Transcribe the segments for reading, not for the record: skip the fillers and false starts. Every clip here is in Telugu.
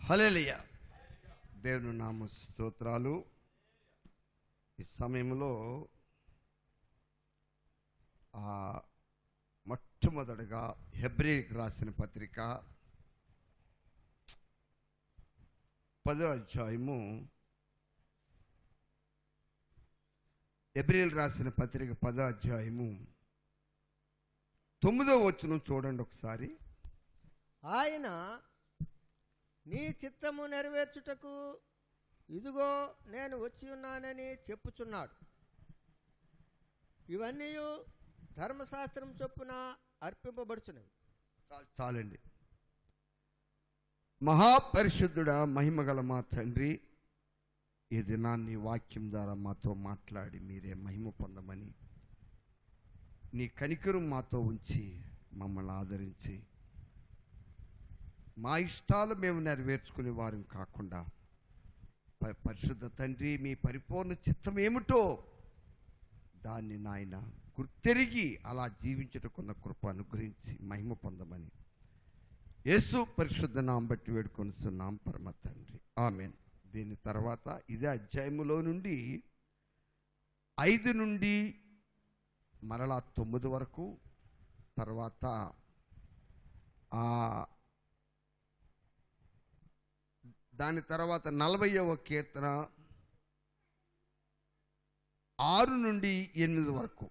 హల్లెలూయా. దేవుని నామ స్తోత్రాలు. ఈ సమయంలో మొట్టమొదటిగా హెబ్రీయులకు రాసిన పత్రిక 10వ అధ్యాయము, హెబ్రీయులకు రాసిన పత్రిక 10వ అధ్యాయము 9వ వచనం చూడండి ఒకసారి. ఆయన నీ చిత్తము నెరవేర్చుటకు ఇదిగో నేను వచ్చి ఉన్నానని చెప్పుచున్నాడు. ఇవన్నీ ధర్మశాస్త్రం చొప్పున అర్పింపబడుచున్నవి. చాలండి. మహాపరిశుద్ధుడా, మహిమగల మా తండ్రి, ఈ దినాన్ని వాక్యం ద్వారా మాతో మాట్లాడి మీరే మహిమ పొందమని, నీ కనికరం మాతో ఉంచి మమ్మల్ని ఆదరించి, మా ఇష్టాలు మేము నెరవేర్చుకునే వారం కాకుండా పరిశుద్ధ తండ్రి మీ పరిపూర్ణ చిత్తం ఏమిటో దాన్ని నాయన గుర్తెరిగి అలా జీవించుటకున్న కృప అనుగ్రహించి మహిమ పొందమని యేసు పరిశుద్ధ నామం బట్టి వేడుకొనిస్తున్నాం పరమ తండ్రి, ఆమేన్. దీని తర్వాత ఇదే అధ్యాయములో నుండి 5 నుండి మరలా 9 వరకు, తర్వాత దాని తర్వాత 40వ కీర్తన 6 నుండి 8 వరకు.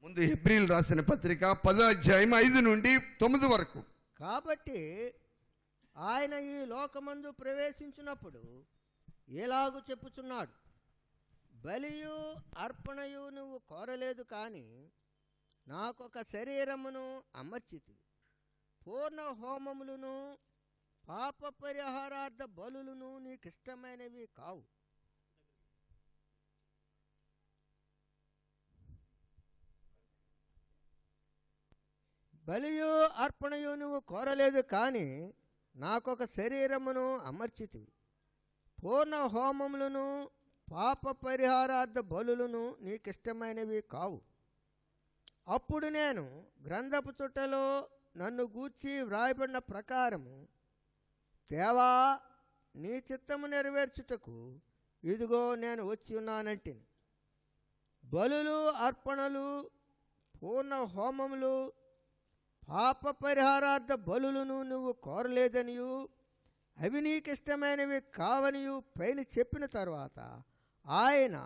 ముందు హెబ్రీయులు రాసిన పత్రిక 10వ అధ్యాయం 5 నుండి 9 వరకు. కాబట్టి ఆయన ఈ లోకమందు ప్రవేశించినప్పుడు ఎలాగూ చెప్పుచున్నాడు, బలియు అర్పణయు నువ్వు కోరలేదు, కానీ నాకొక శరీరమును అమర్చితివి. పూర్ణ హోమములను పాప పరిహారార్థ బలులను నీకిష్టమైనవి కావు. బలియు అర్పణయు నువ్వు కోరలేదు, కానీ నాకొక శరీరమును అమర్చితివి. పూర్ణ హోమములను పాప పరిహారార్థ బలులను నీకిష్టమైనవి కావు. అప్పుడు నేను గ్రంథపు చుట్టలో నన్ను గూర్చి వ్రాయబడిన ప్రకారము, దేవా నీ చిత్తము నెరవేర్చుటకు ఇదిగో నేను వచ్చి ఉన్నానంటిని. బలులు అర్పణలు పూర్ణ హోమములు పాప పరిహారార్థ బలులను నువ్వు కోరలేదనియు అవి నీకిష్టమైనవి కావనియు పైన చెప్పిన తర్వాత ఆయన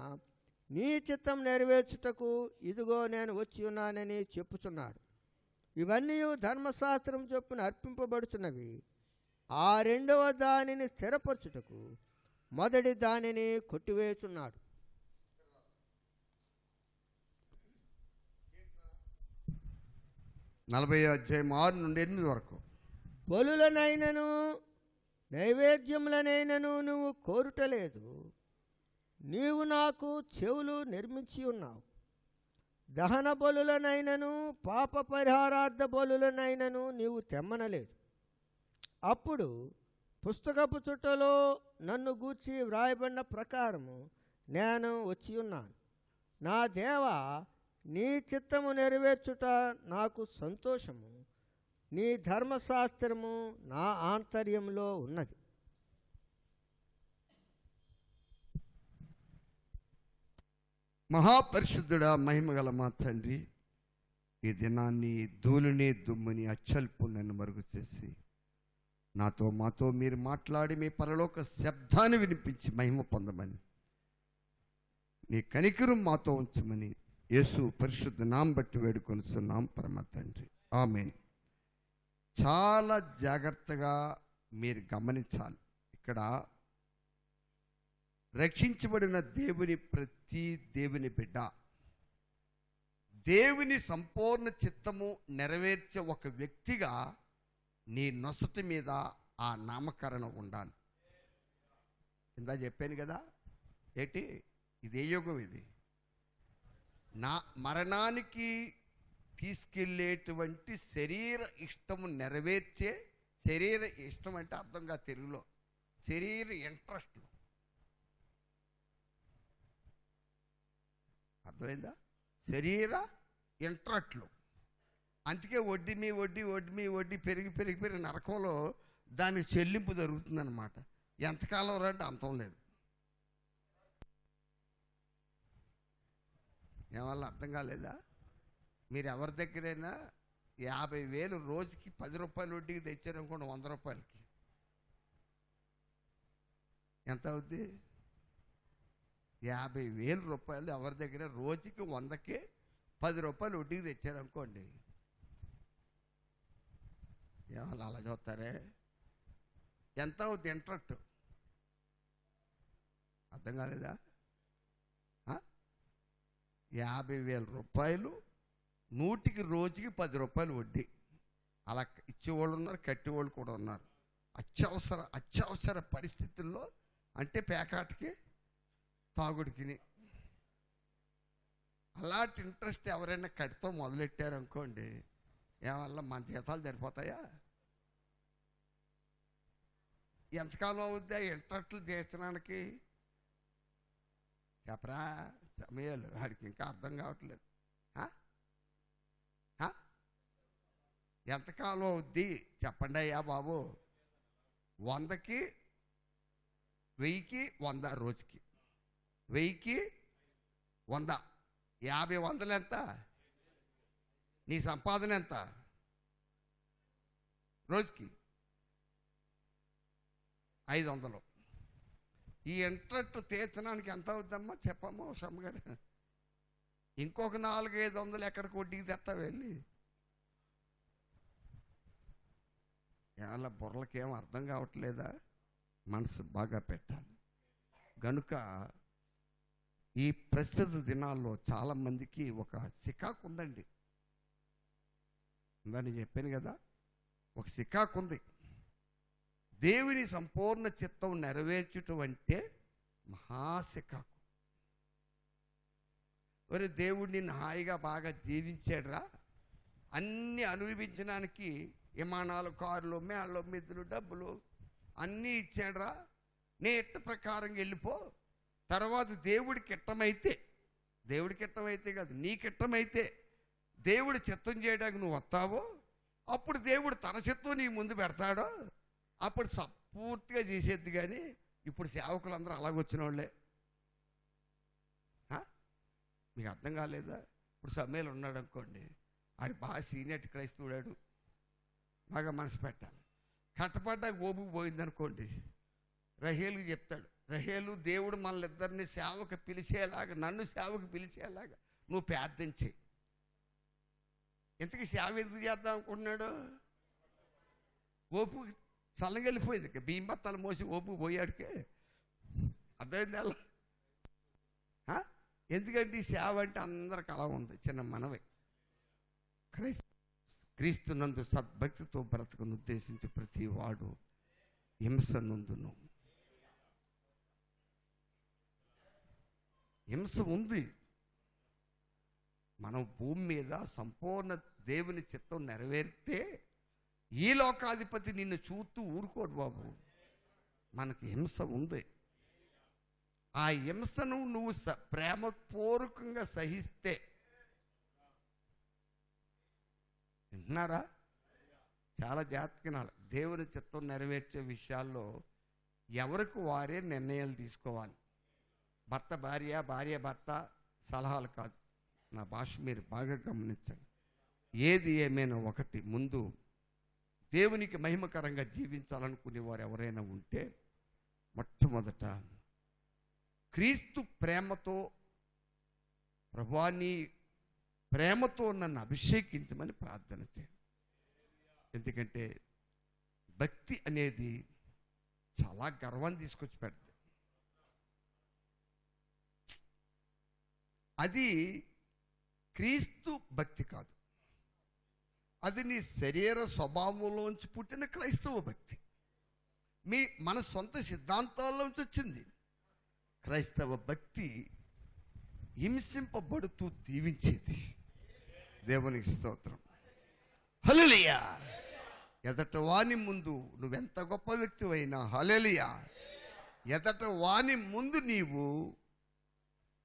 నీ చిత్తం నెరవేర్చుటకు ఇదిగో నేను వచ్చి ఉన్నానని చెప్పుచున్నాడు. ఇవన్నీ ధర్మశాస్త్రం చొప్పున అర్పింపబడుచున్నవి. ఆ రెండవ దానిని స్థిరపరచుటకు మొదటి దానిని కొట్టివేచున్నాడు. అధ్యాయం 6 నుండి 8 వరకు. బలులనైనను నైవేద్యములనైనను నువ్వు కోరుటలేదు, నీవు నాకు చెవులు నిర్మించి ఉన్నావు. దహన బలులనైనను పాప పరిహారార్థ బలులనైనను నీవు తెమ్మనలేదు. అప్పుడు పుస్తకపు చుట్టలో నన్ను గూర్చి వ్రాయబడిన ప్రకారము నేను వచ్చి ఉన్నాను. నా దేవా, నీ చిత్తము నెరవేర్చుట నాకు సంతోషము. నీ ధర్మశాస్త్రము నా ఆంతర్యంలో ఉన్నది. మహాపరిశుద్ధుడా, మహిమగల మా తండ్రి, ఈ దినాన్ని ధూళిని దుమ్ముని అచ్చల్పు నన్ను మరుగు చేసి మాతో మీరు మాట్లాడి మీ పరలోక శబ్దాన్ని వినిపించి మహిమ పొందమని, నీ కనికరం మాతో ఉంచమని యేసు పరిశుద్ధ నామం బట్టి వేడుకొనిస్తున్నాం పరమ తండ్రి, ఆమేన్. చాలా జాగ్రత్తగా మీరు గమనించాలి. ఇక్కడ రక్షించబడిన ప్రతి దేవుని బిడ్డ దేవుని సంపూర్ణ చిత్తము నెరవేర్చే ఒక వ్యక్తిగా నీ నొసటి మీద ఆ నామకరణం ఉండాలి. ఇందా చెప్పాను కదా, ఇది ఏ యుగం? ఇది నా మరణానికి తీసుకెళ్ళేటువంటి శరీర ఇష్టము నెరవేర్చే, శరీర ఇష్టం అంటే అర్థంగా తెలుగులో శరీర ఇంట్రెస్ట్, అర్థమైందా? శరీర ఇంట్రెస్ట్లు. అందుకే వడ్డీ మీ వడ్డీ పెరిగి నరకంలో దానికి చెల్లింపు జరుగుతుందన్నమాట. ఎంతకాలం రంటే అంతం లేదు. ఏమల్ల అర్థం కాలేదా? మీరు ఎవరి దగ్గరైనా 50,000 రోజుకి 10 రూపాయలు వడ్డీకి తెచ్చారనుకోండి, 100 రూపాయలకి ఎంత అవుద్ది? 50,000 రూపాయలు ఎవరి దగ్గర రోజుకి 100కి 10 రూపాయలు వడ్డీకి తెచ్చారనుకోండి, ఏమన్నా అలా చూస్తారే? ఎంత అవుద్ది ఇంట్రెస్ట్? అర్థం కాలేదా? 50,000 రూపాయలు, 100కి రోజుకి 10 రూపాయలు వడ్డీ. అలా ఇచ్చేవాళ్ళు ఉన్నారు, కట్టేవాళ్ళు కూడా ఉన్నారు. అత్యవసర పరిస్థితుల్లో, అంటే పేకాటికి తాగుడికి, అలాంటి ఇంట్రెస్ట్ ఎవరైనా కడితో మొదలెట్టారనుకోండి, ఏమన్నా మన జీతాలు సరిపోతాయా? ఎంతకాలం అవుద్దా ఇంట్రెస్ట్లు తీర్చడానికి? చెప్పరా సమయాలు? వాడికి ఇంకా అర్థం కావట్లేదు. ఎంతకాలం అవుద్ది చెప్పండి అయ్యా బాబు. 100కి 1000కి 100 రోజుకి, 1000కి 100, 50 వందలు ఎంత? నీ సంపాదన ఎంత రోజుకి? 500. ఈ ఇంట్రెస్ట్ తీర్చడానికి ఎంత అవుద్దమ్మా చెప్పమ్మా సమ్మగారు? ఇంకొక 400-500 ఎక్కడికి వడ్డీకి తెస్తా వెళ్ళి? ఏమన్నా బుర్రలకి ఏం అర్థం కావట్లేదా? మనసు బాగా పెట్టాలి. గనుక ఈ ప్రస్తుత దినాల్లో చాలామందికి ఒక సికాకు ఉందండి. ఇందని చెప్పాను కదా, ఒక సికాకు ఉంది. దేవుని సంపూర్ణ చిత్తం నెరవేర్చటం అంటే మహాసికాకు. మరి దేవుడు నిన్ను హాయిగా బాగా జీవించాడురా, అన్నీ అనుభవించడానికి విమానాలు, కార్లు, మేళ్ళు, మిద్దులు, డబ్బులు అన్నీ ఇచ్చాడురా, నీ ఇట్ట ప్రకారంగా వెళ్ళిపో. తర్వాత దేవుడికి ఇట్టమైతే కాదు, నీకు ఇట్టమైతే దేవుడు చిత్తం చేయడానికి నువ్వు వస్తావో, అప్పుడు దేవుడు తన చిత్తం నీ ముందు పెడతాడో, అప్పుడు పూర్తిగా చేసేది. కానీ ఇప్పుడు సేవకులందరూ అలాగొచ్చిన వాళ్ళే. మీకు అర్థం కాలేదా? ఇప్పుడు సమయంలో ఉన్నాడు అనుకోండి, ఆడి బాగా సీనియర్ క్రైస్తవుడాడు, బాగా మనసు పెట్టాలి. కట్టపడ్డాక ఓపుకు పోయిందనుకోండి, రహేలుకి చెప్తాడు, రహేలు దేవుడు మనల్ని సేవకు పిలిచేలాగా, నన్ను సేవకు పిలిచేలాగా నువ్వు ప్రార్థించి. ఇంతకీ సేవ ఎందుకు చేద్దాం అనుకుంటున్నాడు? ఓపు చల్లగెళ్ళిపోయింది. బియ్యం బత్తాలు మోసి ఓపుకు పోయాడికే అర్థమైంది అలా. ఎందుకంటే ఈ సేవ అంటే అందరికి అలా ఉంది. చిన్న మనవే, క్రీస్తునందు సద్భక్తితో బ్రతకను ఉద్దేశించి ప్రతి వాడు హింస నందును. హింస ఉంది. మనం భూమి మీద సంపూర్ణ దేవుని చిత్తం నెరవేరితే ఈ లోకాధిపతి నిన్ను చూస్తూ ఊరుకోడు బాబు. మనకి హింస ఉంది. ఆ హింసను నువ్వు ప్రేమపూర్వకంగా సహిస్తే, వింటున్నారా? చాలా జాగ్రత్తగా దేవుని చిత్తం నెరవేర్చే విషయాల్లో ఎవరికి వారే నిర్ణయాలు తీసుకోవాలి. భర్త భార్య, భార్య భర్త సలహాలు కాదు. నా భాష మీరు బాగా గమనించండి. ఏది ఏమైనా ఒకటి, ముందు దేవునికి మహిమకరంగా జీవించాలనుకునే వారు ఎవరైనా ఉంటే మొట్టమొదట క్రీస్తు ప్రేమతో, ప్రభువా నీ ప్రేమతో నన్ను అభిషేకించమని ప్రార్థన చేయండి. ఎందుకంటే భక్తి అనేది చాలా గర్వాన్ని తీసుకొచ్చి పెడుతుంది. అది క్రీస్తు భక్తి కాదు, అది నీ శరీర స్వభావంలోంచి పుట్టిన క్రైస్తవ భక్తి. మన సొంత సిద్ధాంతాల్లోంచి వచ్చింది. క్రైస్తవ భక్తి హింసింపబడుతూ దీవించేది. దేవునికి స్తోత్రం, హల్లెలూయా. ఎదట వాని ముందు నువ్వెంత గొప్ప వ్యక్తివైనా, హల్లెలూయా, ఎదట వాని ముందు నీవు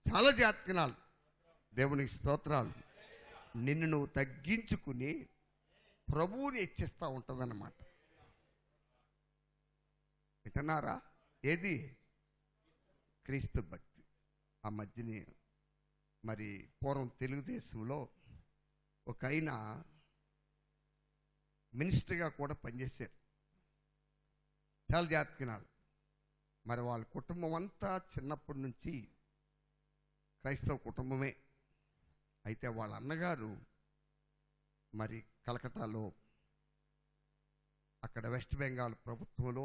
చాలా జాతకనాలు. దేవునికి స్తోత్రాలు. నిన్ను నువ్వు తగ్గించుకుని ప్రభువుని హెచ్చిస్తూ ఉంటుందన్నమాట. తిన్నారా? ఏది? క్రీస్తు భక్తి. ఆ మధ్యని మరి పూర్వం తెలుగుదేశంలో ఒక ఆయన మినిస్టర్గా కూడా పనిచేశారు. చాలా జాతకినాలు. మరి వాళ్ళ కుటుంబం అంతా చిన్నప్పటి నుంచి క్రైస్తవ కుటుంబమే. అయితే వాళ్ళ అన్నగారు మరి కలకటాలో అక్కడ వెస్ట్ బెంగాల్ ప్రభుత్వంలో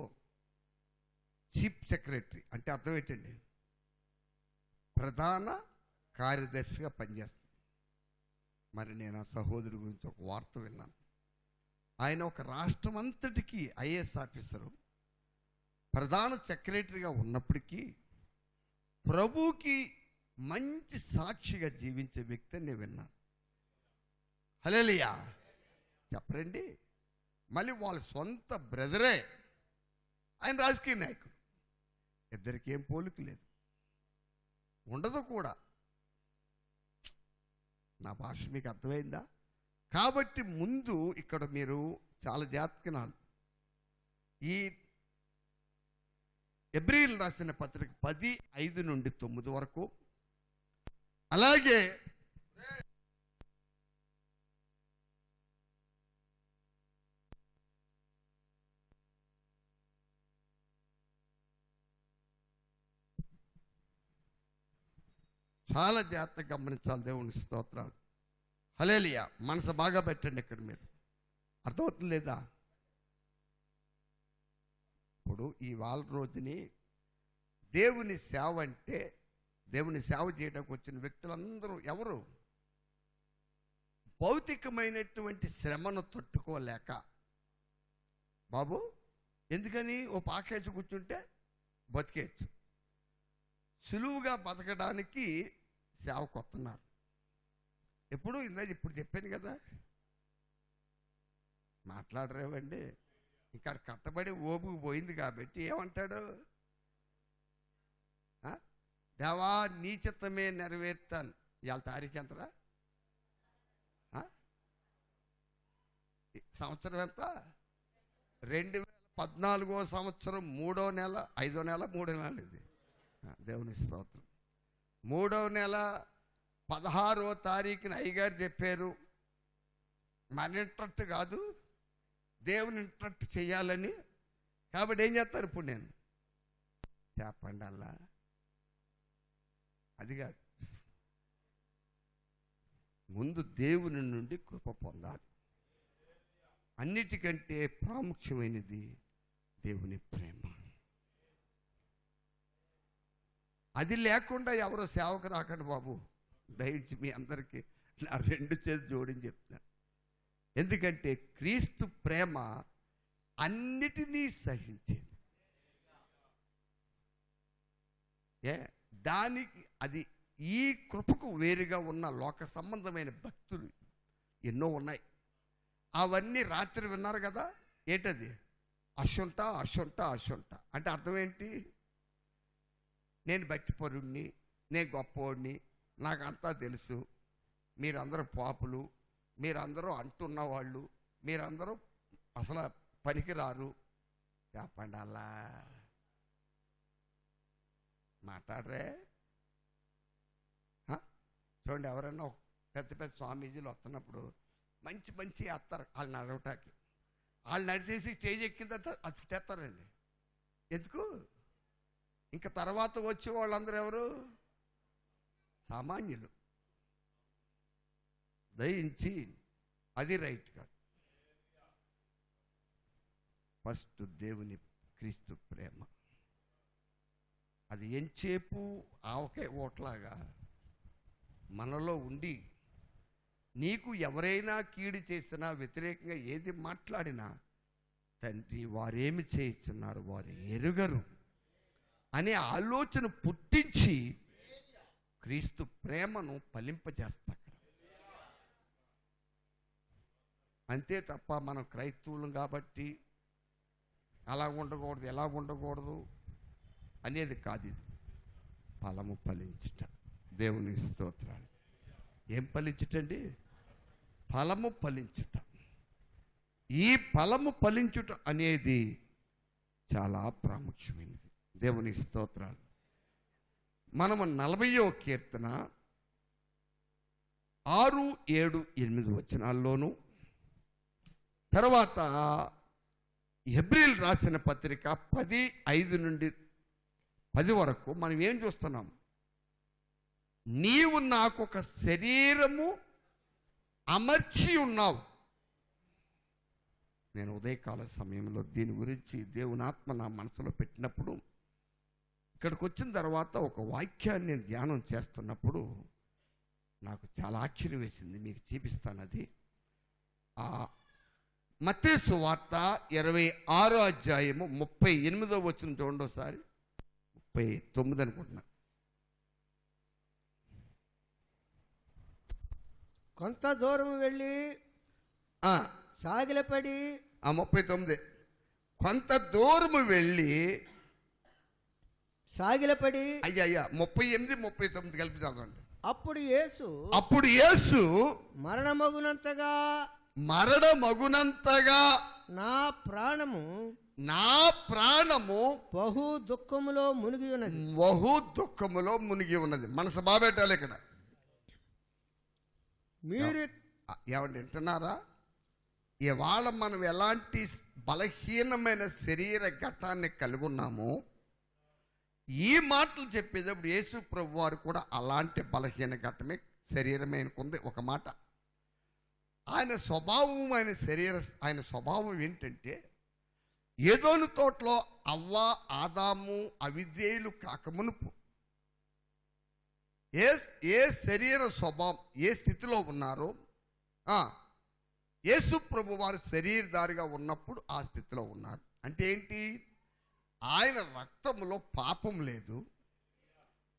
చీఫ్ సెక్రటరీ అంటే అర్థం ఏంటండి? ప్రధాన కార్యదర్శిగా పనిచేస్తాను. మరి నేను ఆ సహోదరు గురించి ఒక వార్త విన్నాను. ఆయన ఒక రాష్ట్రం అంతటికీ ఐఏఎస్ ఆఫీసరు, ప్రధాన సెక్రటరీగా ఉన్నప్పటికీ ప్రభువుకి మంచి సాక్షిగా జీవించే వ్యక్తి అని నేను విన్నాను. హల్లెలూయా చెప్పరండి. మళ్ళీ వాళ్ళ సొంత బ్రదరే ఆయన రాజకీయ నాయకుడు. ఇద్దరికి ఏం పోలిక లేదు, ఉండదు కూడా. నా భాష మీకు అర్థమైందా? కాబట్టి ముందు ఇక్కడ మీరు చాలా జాతకనాలు. ఈ ఎబ్రీలు రాసిన పత్రిక 10:5-9 వరకు, అలాగే చాలా జాగ్రత్తగా గమనించాలి. దేవుని స్తోత్రాలు. హల్లెలూయా. మనసు బాగా పెట్టండి. ఇక్కడ మీరు అర్థమవుతుంది లేదా? ఇప్పుడు ఈ వాళ్ళ రోజుని దేవుని సేవ అంటే, దేవుని సేవ చేయడానికి వచ్చిన వ్యక్తులందరూ ఎవరు? భౌతికమైనటువంటి శ్రమను తట్టుకోలేక, బాబు ఎందుకని ఓ పాకేసి కూర్చుంటే బతికేయచ్చు, సులువుగా బతకడానికి సేవకు వస్తున్నారు. ఇప్పుడు చెప్పాను కదా, మాట్లాడరేవండి. ఇంకా కట్టబడి ఓపుకు పోయింది కాబట్టి ఏమంటాడు? దేవా నీ చిత్తమే నెరవేర్తాను. ఇవాళ తారీఖు ఎంతరా? సంవత్సరం ఎంత? 2014 సంవత్సరం 3వ నెల 5వ నెల 3వ నెల. ఇది దేవుని స్తోత్రం. 3వ నెల 16వ తారీఖున అయ్యగారు చెప్పారు, మన ఇంట్రట్టు కాదు దేవుని ఇంట్రట్టు చేయాలని. కాబట్టి ఏం చేస్తారు ఇప్పుడు? నేను చెప్పండి అలా, అది కాదు. ముందు దేవుని నుండి కృప పొందాలి. అన్నిటికంటే ప్రాముఖ్యమైనది దేవుని ప్రేమ. అది లేకుండా ఎవరో సేవకు రాకండి బాబు. దయచి మీ అందరికీ నా 2 చేతులు జోడించి చెప్తాను. ఎందుకంటే క్రీస్తు ప్రేమ అన్నిటినీ సహించేది. దానికి అది ఈ కృపకు వేరుగా ఉన్న లోక సంబంధమైన భక్తులు ఎన్నో ఉన్నాయి. అవన్నీ రాత్రి విన్నారు కదా. ఏంటది? అశుంట అశుంట అశుంట అంటే అర్థం ఏంటి? నేను భక్తిపరుణ్ణి, నేను గొప్పవాడిని, నాకు అంతా తెలుసు, మీరందరూ పాపులు, మీరందరూ అంటున్న వాళ్ళు, మీరందరూ అసలు పనికిరారు. చెప్పండి అలా మాట్లాడరే. చూడండి, ఎవరన్నా పెద్ద పెద్ద స్వామీజీలు వస్తున్నప్పుడు మంచి మంచి వేస్తారు వాళ్ళు నడవటానికి. వాళ్ళు నడిచేసి స్టేజ్ ఎక్కిన తర్వాత అది చుట్టేస్తారండి. ఎందుకు? ఇంకా తర్వాత వచ్చే వాళ్ళందరూ ఎవరు? సామాన్యులు. దయించి అది రైట్ కాదు. ఫస్ట్ దేవుని క్రీస్తు ప్రేమ అది ఎంచేపు ఆవకే ఓట్లాగా మనలో ఉండి, నీకు ఎవరైనా కీడు చేసినా, వ్యతిరేకంగా ఏది మాట్లాడినా, తండ్రి వారేమి చేస్తున్నారు వారు ఎరుగరు అనే ఆలోచన పుట్టించి క్రీస్తు ప్రేమను ఫలింపజేస్తాడు. అంతే తప్ప మనం క్రైస్తవులం కాబట్టి అలా ఉండకూడదు, ఎలా ఉండకూడదు అనేది కాదు. ఇది ఫలము ఫలించుట. దేవుని స్తోత్రాలు. ఏం ఫలించుటండి? ఫలము ఫలించుట. ఈ ఫలము ఫలించుట అనేది చాలా ప్రాముఖ్యమైనది. దేవుని స్తోత్రాలు. మనము 40వ కీర్తన 6, 7, 8 వచనాల్లోనూ, తర్వాత హెబ్రీయులు రాసిన పత్రిక 10, 5 నుండి 10 వరకు మనం ఏం చూస్తున్నాం? నీవు నాకు ఒక శరీరము అమర్చి ఉన్నావు. నేను ఉదయకాల సమయంలో దీని గురించి దేవుని ఆత్మ నా మనసులో పెట్టినప్పుడు, ఇక్కడికి వచ్చిన తర్వాత ఒక వాక్యాన్ని నేను ధ్యానం చేస్తున్నప్పుడు నాకు చాలా ఆశ్చర్యం వేసింది. మీకు చూపిస్తాను. అది మత్తయి సువార్త 26వ అధ్యాయము 38వ వచనం చూడండి ఒకసారి. 39 అనుకుంటున్నా. కొంత దూరం వెళ్ళి సాగిలపడి 39. కొంత దూరము వెళ్ళి సాగిలపడి అయ్యా 38, 39 కలిపి చదవండి. అప్పుడు యేసు మరణమగునంతగా నా ప్రాణము బహు దుఃఖములో మునిగి ఉన్నది. మనసు బాబెట్టాలి. ఇక్కడ మీరు ఏమంటే వింటున్నారా? ఇవాళ మనం ఎలాంటి బలహీనమైన శరీర ఘటాన్ని కలిగి ఉన్నామో, ఈ మాటలు చెప్పేటప్పుడు యేసు ప్రభు వారు కూడా అలాంటి బలహీన ఘట్టమే శరీరమే అనుకుంది. ఒక మాట, ఆయన స్వభావం, ఆయన స్వభావం ఏంటంటే, ఏదోను తోటలో అవ్వ, ఆదాము అవిధేయులు కాకమునుపు ఏ శరీర స్వభావం ఏ స్థితిలో ఉన్నారో, యేసు ప్రభు వారు శరీరధారిగా ఉన్నప్పుడు ఆ స్థితిలో ఉన్నారు. అంటే ఏంటి? ఆయన రక్తంలో పాపం లేదు,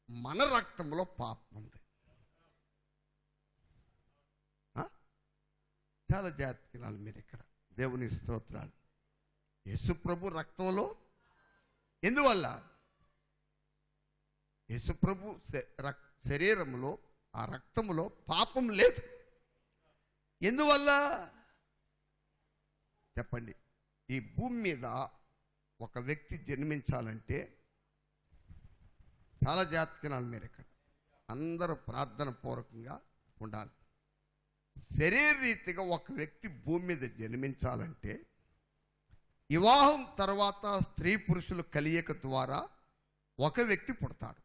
మన రక్తంలో పాపం ఉంది. చాలా జాగ్రత్తగా వినాలి మీరు ఇక్కడ. దేవుని స్తోత్రాలు. యేసు ప్రభు రక్తంలో, ఎందువల్ల? యేసు ప్రభు శరీరంలో, ఆ రక్తంలో పాపం లేదు. ఎందువల్ల చెప్పండి? ఈ భూమి మీద ఒక వ్యక్తి జన్మించాలంటే చాలా జాగ్రత్తగా మీరు ఇక్కడ అందరూ ప్రార్థన పూర్వకంగా ఉండాలి. శరీరరీతిగా ఒక వ్యక్తి భూమి మీద జన్మించాలంటే వివాహం తర్వాత స్త్రీ పురుషుల కలియక ద్వారా ఒక వ్యక్తి పుడతాడు.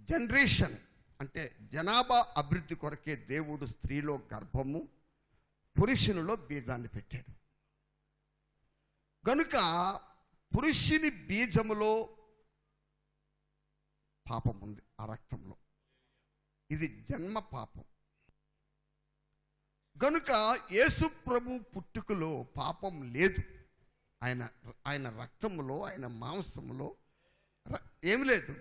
జనరేషన్ అంటే జనాభా అభివృద్ధి కొరకే దేవుడు స్త్రీలో గర్భము, పురుషునిలో బీజాన్ని పెట్టాడు. కనుక పురుషుని బీజములో పాపం ఉంది, ఆ రక్తంలో. ఇది జన్మ పాపం. కనుక యేసు ప్రభు పుట్టుకలో పాపం లేదు. ఆయన రక్తములో, ఆయన మాంసములో ఏమి లేదు.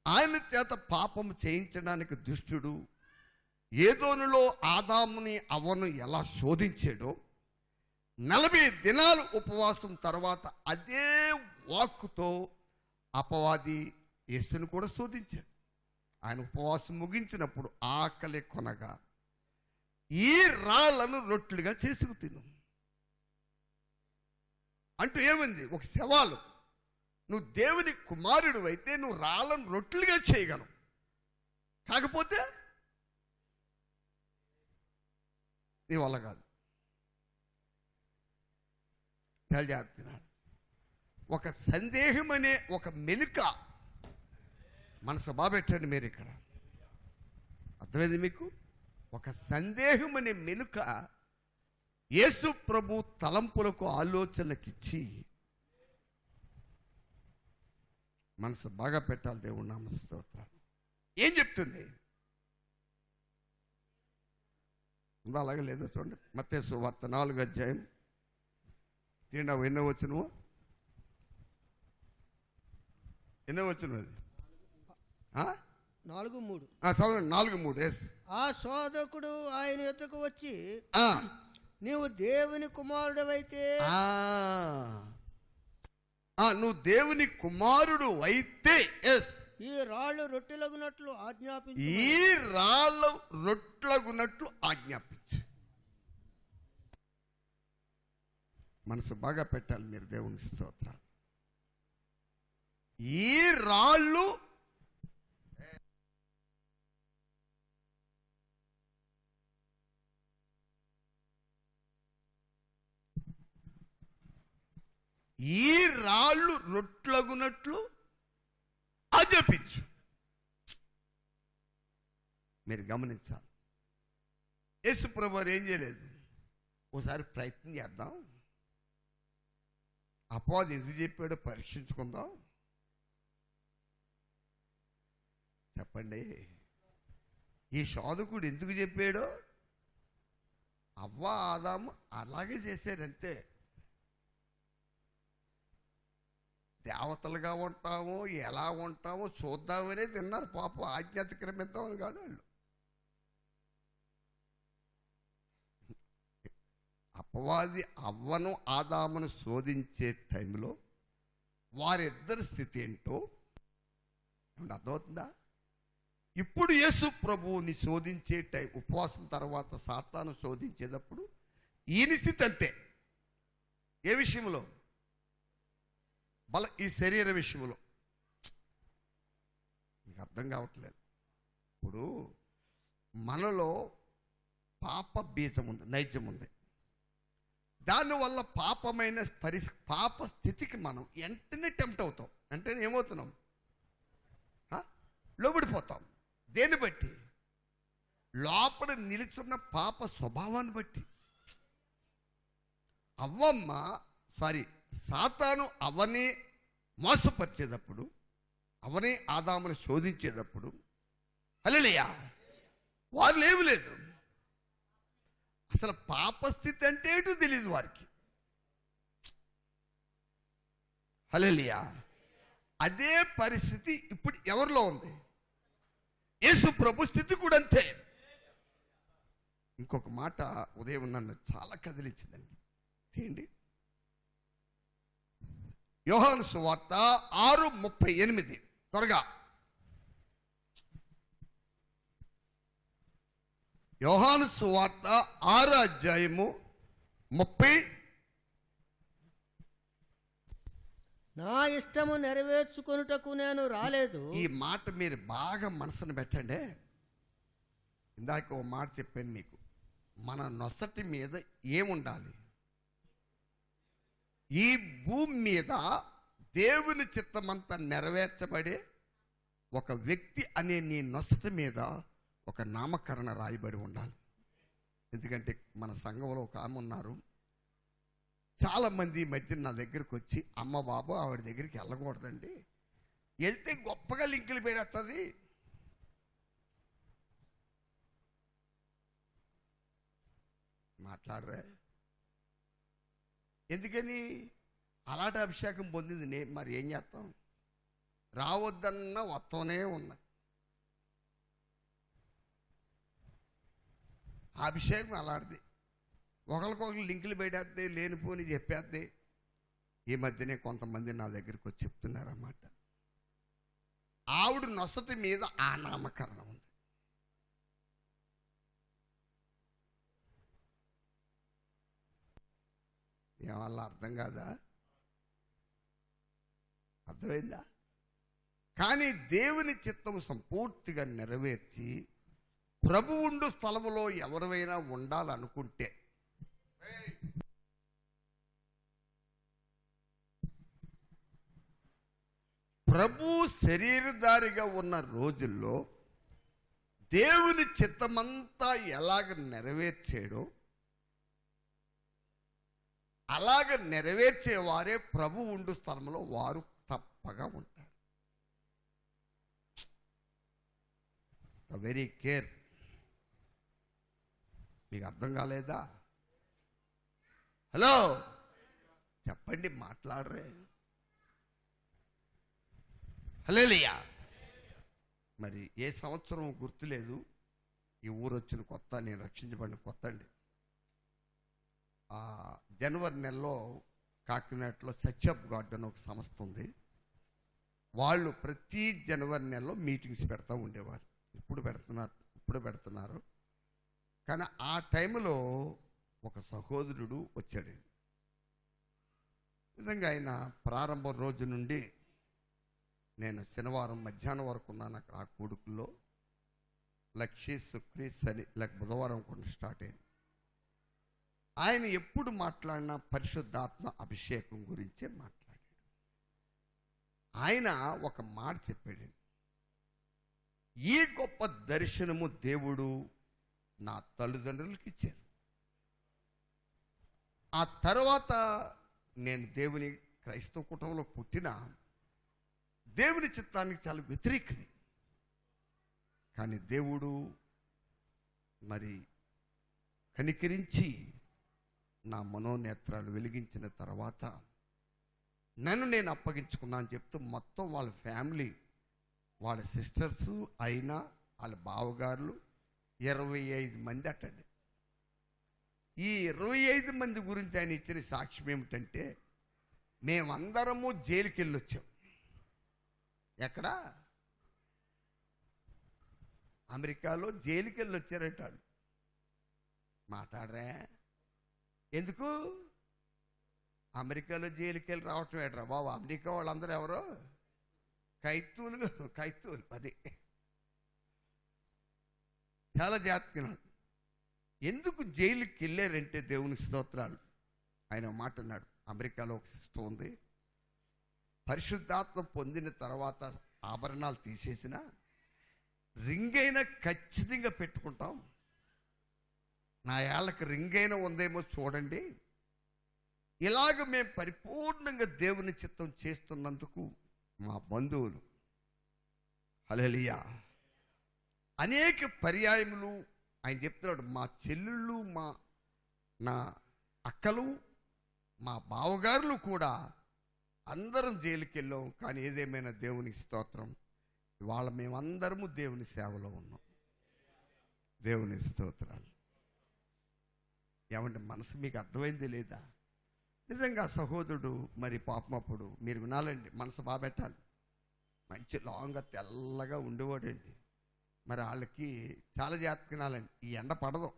ఆయన చేత పాపం చేయించడానికి దుష్టుడు ఏదోనులో ఆదాముని అవ్వను ఎలా శోధించాడో, 40 దినాలు ఉపవాసం తర్వాత అదే వాక్కుతో అపవాది యేసును కూడా శోధించాడు. ఆయన ఉపవాసం ముగించినప్పుడు ఆకలి కొనగా, ఈ రాళ్లను రొట్టెలుగా చేసుకు తిను అంటూ ఏమైంది? ఒక సవాలు. నువ్వు దేవుని కుమారుడు అయితే నువ్వు రాళ్లను రొట్టెలుగా చేయగలవు, కాకపోతే నీ వల్ల కాదు. చాలా జాగ్రత్త. ఒక సందేహం అనే ఒక మెలిక మనసు బాబెట్టండి మీరు ఇక్కడ. అర్థమైంది మీకు? ఒక సందేహం అనే మెలుక యేసు ప్రభు తలంపులకు, ఆలోచనలకు ఇచ్చి మనసు బాగా పెట్టాలి. దేవుడు నామ స్తోత్రం. ఏం చెప్తుంది? ఉందా? అలాగే లేదో చూడండి. మత్తయి సువార్త 4వ అధ్యాయం ఎన్నో వచ్చును అది 4:3. 4:3. ఆ శోధకుడు ఆయన ఎద్దుకు వచ్చి, నీవు దేవుని కుమారుడు అయితే ఈ రాళ్ళు రొట్టెలగునట్లు ఆజ్ఞాపించు. మనసు బాగా పెట్టాలి మీరు, దేవుని స్తోత్రాలు. ఈ రాళ్ళు ఈ రాళ్ళు రొట్లగునట్లు ఆజ్ఞాపించు. మీరు గమనించాలి, యేసు ప్రభువారు ఏం చేయలేదు, ఓసారి ప్రయత్నం చేద్దాం, అపవాది ఎందుకు చెప్పాడో పరీక్షించుకుందాం. చెప్పండి, ఈ శోధకుడు ఎందుకు చెప్పాడో? అవ్వ ఆదాము అలాగే చేశారంతే. దేవతలుగా ఉంటామో ఎలా ఉంటామో చూద్దామనే తిన్నారు పాపం, ఆజ్ఞాతిక్రమిద్దామని కాదు. వాళ్ళు అపవాది అవ్వను ఆదామును శోధించే టైంలో వారిద్దరి స్థితి ఏంటో అర్థమవుతుందా? ఇప్పుడు యేసు ప్రభువుని శోధించే టైం, ఉపవాసం తర్వాత సాతాను శోధించేటప్పుడు ఈయన స్థితి అంతే. ఏ విషయంలో? ఈ శరీర విషయంలో. మీకు అర్థం కావట్లేదు. ఇప్పుడు మనలో పాప బీజం ఉంది, నైజం ఉంది. దానివల్ల పాపమైన పాప స్థితికి మనం వెంటనే టెంప్ట్ అవుతాం. అంటే ఏమవుతున్నాం? లోబడిపోతాం. దేన్ని బట్టి? లోపల నిలుచున్న పాప స్వభావాన్ని బట్టి. సాతాను అవనే మోసపరిచేటప్పుడు, అవనే ఆదామును శోధించేటప్పుడు హల్లెలూయా వారు లేవులేదు. అసలు పాపస్థితి అంటే ఏంటో తెలియదు వారికి. హల్లెలూయా. అదే పరిస్థితి ఇప్పుడు ఎవరిలో ఉంది? యేసు ప్రభు స్థితి కూడా అంతే. ఇంకొక మాట ఉదయం నన్ను చాలా కదిలించిందండి. తీయండి, యోహాను సువార్త 6:38. త్వరగా యోహాను సువార్త 6:30. నా ఇష్టము నెరవేర్చుకొనుటకు నేను రాలేదు. ఈ మాట మీరు బాగా మనసును పెట్టండి. ఇందాక ఓ మాట చెప్పాను మీకు, మన నొసటి మీద ఏముండాలి? ఈ భూమి మీద దేవుని చిత్తమంతా నెరవేర్చబడే ఒక వ్యక్తి అనే నీ నొసటి మీద ఒక నామకరణ రాయబడి ఉండాలి. ఎందుకంటే మన సంఘంలో ఒక ఆమె ఉన్నారు, చాలామంది ఈ మధ్య నా దగ్గరికి వచ్చి, అమ్మ బాబు ఆవిడ దగ్గరికి వెళ్ళకూడదండి, వెళ్తే గొప్పగా లింకులు పెడేస్తుంది, మాట్లాడరే. ఎందుకని? అలాంటి అభిషేకం పొందింది. మరి ఏం చేస్తాం? రావద్దన్న వస్తూనే ఉన్నది. ఆ అభిషేకం అలాంటిది. ఒకరికొకరు లింకులు పెట్టేద్ది, లేనిపోని చెప్పేద్ది. ఈ మధ్యనే కొంతమంది నా దగ్గరికి వచ్చి చెప్తున్నారన్నమాట, ఆవిడ నొసటి మీద ఆ నామకరణం ఉంది. ఏమల్లా అర్థం కాదా? అర్థమైందా? కానీ దేవుని చిత్తము సంపూర్తిగా నెరవేర్చి ప్రభు ఉండు స్థలములో ఎవరైనా ఉండాలనుకుంటే, ప్రభు శరీరధారిగా ఉన్న రోజుల్లో దేవుని చిత్తమంతా ఎలాగ నెరవేర్చాడో అలాగ నెరవేర్చేవారే ప్రభు ఉండు స్థలంలో వారు తప్పగా ఉంటారు. Very care. మీకు అర్థం కాలేదా? హలో చెప్పండి, మాట్లాడరే. హల్లెలూయా. మరి ఏ సంవత్సరం గుర్తులేదు, ఈ ఊరు వచ్చిన కొత్త, నేను రక్షించబడిన కొత్త అండి. జనవరి నెలలో కాకినాడలో సచ్ ఆఫ్ గాడ్ అని ఒక సంస్థ ఉంది. వాళ్ళు ప్రతి జనవరి నెలలో మీటింగ్స్ పెడతా ఉండేవారు. ఇప్పుడు పెడుతున్నారు. కానీ ఆ టైంలో ఒక సహోదరుడు వచ్చాడు. నిజంగా ఆయన ప్రారంభం రోజు నుండి నేను శనివారం మధ్యాహ్నం వరకు ఉన్నాను అక్కడ ఆ కూడుకుల్లో. లక్షీ సుక్రీస్ అని లేక బుధవారం కొన్ని స్టార్ట్ అయింది. ఆయన ఎప్పుడు మాట్లాడినా పరిశుద్ధాత్మ అభిషేకం గురించే మాట్లాడాడు. ఆయన ఒక మాట చెప్పాడు, ఈ గొప్ప దర్శనము దేవుడు నా తల్లిదండ్రులకి ఇచ్చారు. ఆ తర్వాత నేను దేవుని క్రైస్తవ కుటుంబంలో పుట్టిన దేవుని చిత్తానికి చాలా వ్యతిరేకని. కానీ దేవుడు మరి కనికరించి నా మనోనేత్రాలు వెలిగించిన తర్వాత నన్ను నేను అప్పగించుకున్నా అని చెప్తూ మొత్తం వాళ్ళ ఫ్యామిలీ, వాళ్ళ సిస్టర్స్ అయినా వాళ్ళ బావగారులు 25 మంది అట్టండి. ఈ 25 మంది గురించి ఆయన ఇచ్చిన సాక్ష్యం ఏమిటంటే, మేమందరము జైలుకి వెళ్ళి వచ్చాం. ఎక్కడ? అమెరికాలో జైలుకి వెళ్ళి వచ్చారట వాళ్ళు. మాట్లాడరా? ఎందుకు అమెరికాలో జైలుకి వెళ్ళి రావటం ఏంట్రా బాబు? అమెరికా వాళ్ళందరూ ఎవరో కైతూలు. అది చాలా జాగ్రత్తగా. ఎందుకు జైలుకి వెళ్ళారంటే దేవుని స్తోత్రాలు, ఆయన మాట అన్నాడు. అమెరికాలో ఒక సిస్టమ్ ఉంది, పరిశుద్ధాత్మ పొందిన తర్వాత ఆభరణాలు తీసేసిన రింగ్ అయినా ఖచ్చితంగా పెట్టుకుంటాం. నా ఏళ్ళకి రింగ్ అయినా ఉందేమో చూడండి. ఇలాగ మేము పరిపూర్ణంగా దేవుని చిత్తం చేస్తున్నందుకు మా బంధువులు హల్లెలూయా అనేక పర్యాయములు ఆయన చెప్తున్నాడు, మా చెల్లెళ్ళు, నా అక్కలు, మా బావగారులు కూడా అందరం జైలుకి వెళ్ళాం. కానీ ఏదేమైనా దేవుని స్తోత్రం, ఇవాళ మేమందరము దేవుని సేవలో ఉన్నాం. దేవుని స్తోత్రాలు. ఏమంటే మనసు మీకు అర్థమైంది లేదా? నిజంగా సహోదరుడు మరి పాపం అప్పుడు మీరు వినాలండి, మనసు బాగా పెట్టాలి. మంచి లాంగ్గా తెల్లగా ఉండేవాడండి. మరి వాళ్ళకి చాలా జాగ్రత్త వినాలండి, ఈ ఎండ పడదు,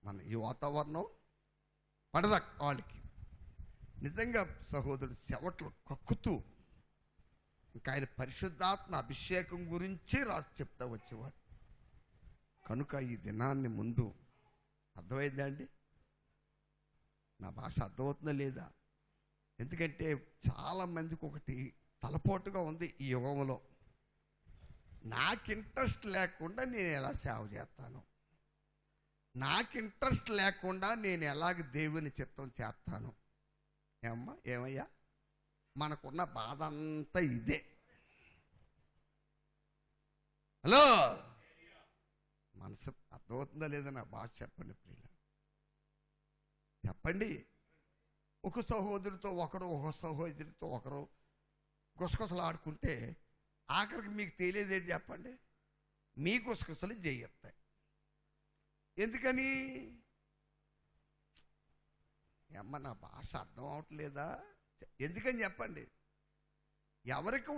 మన ఈ వాతావరణం పడదు వాళ్ళకి. నిజంగా సహోదరుడు చెవట్లు కక్కుతూ ఇంకా ఆయన పరిశుద్ధాత్మ అభిషేకం గురించి రాసి చెప్తా వచ్చేవాడు. కనుక ఈ దినాన్ని ముందు అర్థమైందా అండి? నా భాష అర్థమవుతుందా లేదా? ఎందుకంటే చాలామందికి ఒకటి తలపోటుగా ఉంది ఈ యుగంలో, నాకు ఇంట్రెస్ట్ లేకుండా నేను ఎలా సేవ చేస్తాను, నాకు ఇంట్రెస్ట్ లేకుండా నేను ఎలాగ దేవుని చిత్తం చేస్తాను. ఏమయ్యా మనకున్న బాధ అంతా ఇదే. హలో, మనసు అర్థమవుతుందా లేదా? నా భాష చెప్పండి ప్రియుల, చెప్పండి. ఒక సహోదరితో ఒకరు, ఒక సహోదరితో ఒకరు గుసగుసలు ఆడుకుంటే ఆఖరికి మీకు తెలియదేది చెప్పండి, మీ గుసగుసలు చేయొస్తాయి. ఎందుకని? అమ్మ నా భాష అర్థం అవట్లేదా? ఎందుకని చెప్పండి. ఎవరికి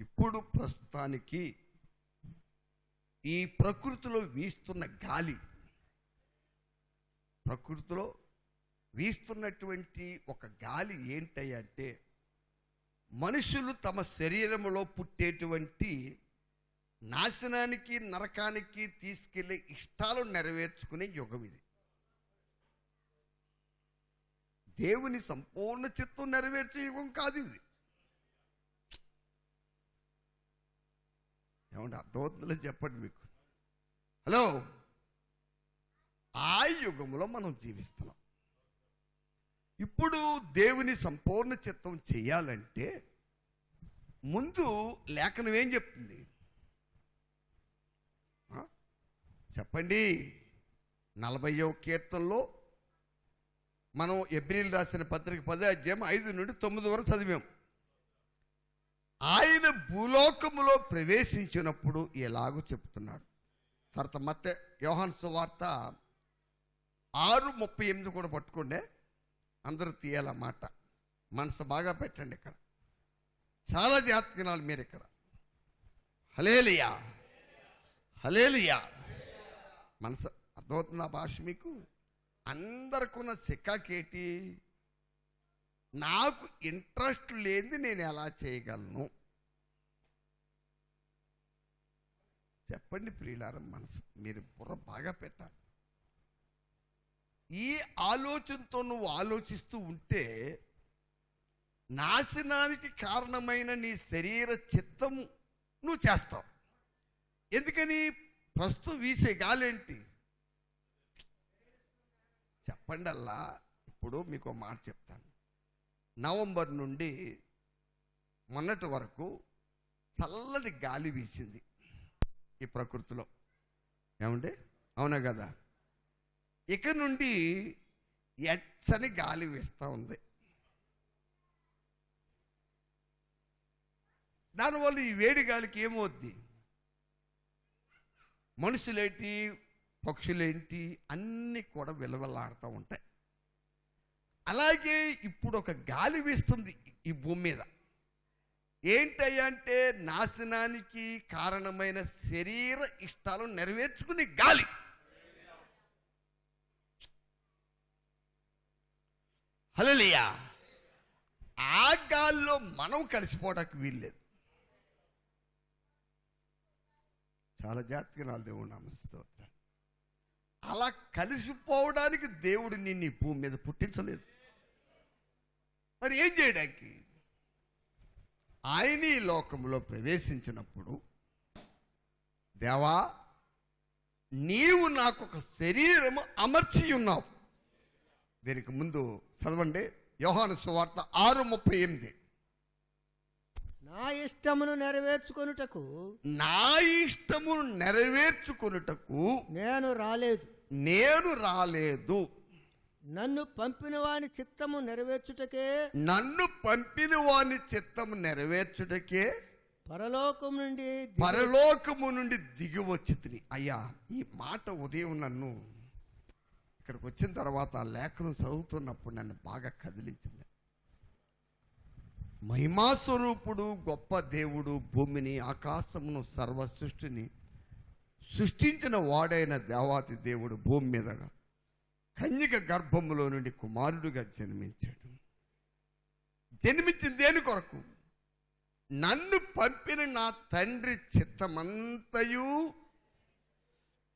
ఇప్పుడు ప్రస్తుతానికి ఈ ప్రకృతిలో వీస్తున్న గాలి, ప్రకృతిలో వీస్తున్నటువంటి ఒక గాలి ఏంటంటే, మనుషులు తమ శరీరంలో పుట్టేటువంటి నాశనానికి, నరకానికి తీసుకెళ్లే ఇష్టాలు నెరవేర్చుకునే యుగం ఇది. దేవుని సంపూర్ణ చిత్తం నెరవేర్చే యుగం కాదు ఇది. ఏమంటే అర్థమవుతుందో చెప్పండి మీకు. హలో, ఆ యుగంలో మనం జీవిస్తున్నాం. ఇప్పుడు దేవుని సంపూర్ణ చిత్తం చేయాలంటే ముందు లేఖనం ఏం చెప్తుంది చెప్పండి? 40వ కీర్తనలో మనం ఎబ్రీలు రాసిన పత్రిక 10వ అధ్యాయం 5 నుండి 9 వరకు చదివాం. ఆయన భూలోకములో ప్రవేశించినప్పుడు ఎలాగో చెప్తున్నాడు. తర్వాత మత్తయి యోహాను సువార్త 6:38 కూడా పట్టుకోండి, అందరూ తీయాలన్నమాట. మనసు బాగా పెట్టండి, ఇక్కడ చాలా జాతకనాలు మీరు ఇక్కడ. హల్లెలూయా, హల్లెలూయా. మనసు అర్థమవుతున్న భాష మీకు? అందరికున్న సిక్కాకేటి, నాకు ఇంట్రెస్ట్ లేనిది నేను ఎలా చేయగలను? చెప్పండి ప్రియులారా, మనసు మీరు బుర్ర బాగా పెట్టాలి. ఈ ఆలోచనతో నువ్వు ఆలోచిస్తూ ఉంటే నాశనానికి కారణమైన నీ శరీర చిత్తము నువ్వు చేస్తావు. ఎందుకని? ప్రస్తుతం వీసే గాలేంటి చెప్పండి అల్లా. ఇప్పుడు మీకు ఒక మాట చెప్తాను. నవంబర్ నుండి మొన్నటి వరకు చల్లటి గాలి వీసింది ఈ ప్రకృతిలో, ఏమంటే అవునా కదా? ఇక నుండి ఎచ్చని గాలి వీస్తూ ఉంది. దానివల్ల ఈ వేడి గాలికి ఏమవుద్ది? మనుషులేంటి, పక్షులేంటి అన్నీ కూడా విలవిల్లాడుతూ ఉంటాయి. అలాగే ఇప్పుడు ఒక గాలి వీస్తుంది ఈ భూమి మీద. ఏంటయ్యా అంటే నాశనానికి కారణమైన శరీర ఇష్టాలను నెరవేర్చుకునే గాలి. హల్లెలూయా. ఆ గాల్లో మనం కలిసిపోవడానికి వీల్లేదు. చాలా జాగ్రత్తగా నా దేవుడు నామస్తోత్రం. అలా కలిసిపోవడానికి దేవుడు నిన్ను ఈ భూమి మీద పుట్టించలేదు. మరి ఏం చేయడానికి? ఆయన ఈ లోకంలో ప్రవేశించినప్పుడు, దేవా నీవు నాకు ఒక శరీరము అమర్చి ఉన్నావు. దీనికి ముందు చదవండి యోహాను సువార్త 6:38. నా ఇష్టమును నెరవేర్చుకొనుటకు, నా ఇష్టమును నెరవేర్చుకొనుటకు నేను రాలేదు. నన్ను పంపిన వాని చిత్తము నెరవేర్చుటకే, నన్ను పంపిన వాని చిత్తము నెరవేర్చుటకే పరలోకము నుండి దిగి వచ్చి. అయ్యా, ఈ మాట ఉదయం నన్ను ఇక్కడికి వచ్చిన తర్వాత ఆ లేఖను చదువుతున్నప్పుడు నన్ను బాగా కదిలించింది. మహిమాస్వరూపుడు గొప్ప దేవుడు భూమిని, ఆకాశమును, సర్వ సృష్టిని సృష్టించిన వాడైన దేవాతి దేవుడు భూమి మీదగా కన్యక గర్భములో నుండి కుమారుడిగా జన్మించాడు. జన్మించిన దేని కొరకు? నన్ను పంపిన నా తండ్రి చిత్తమంతయు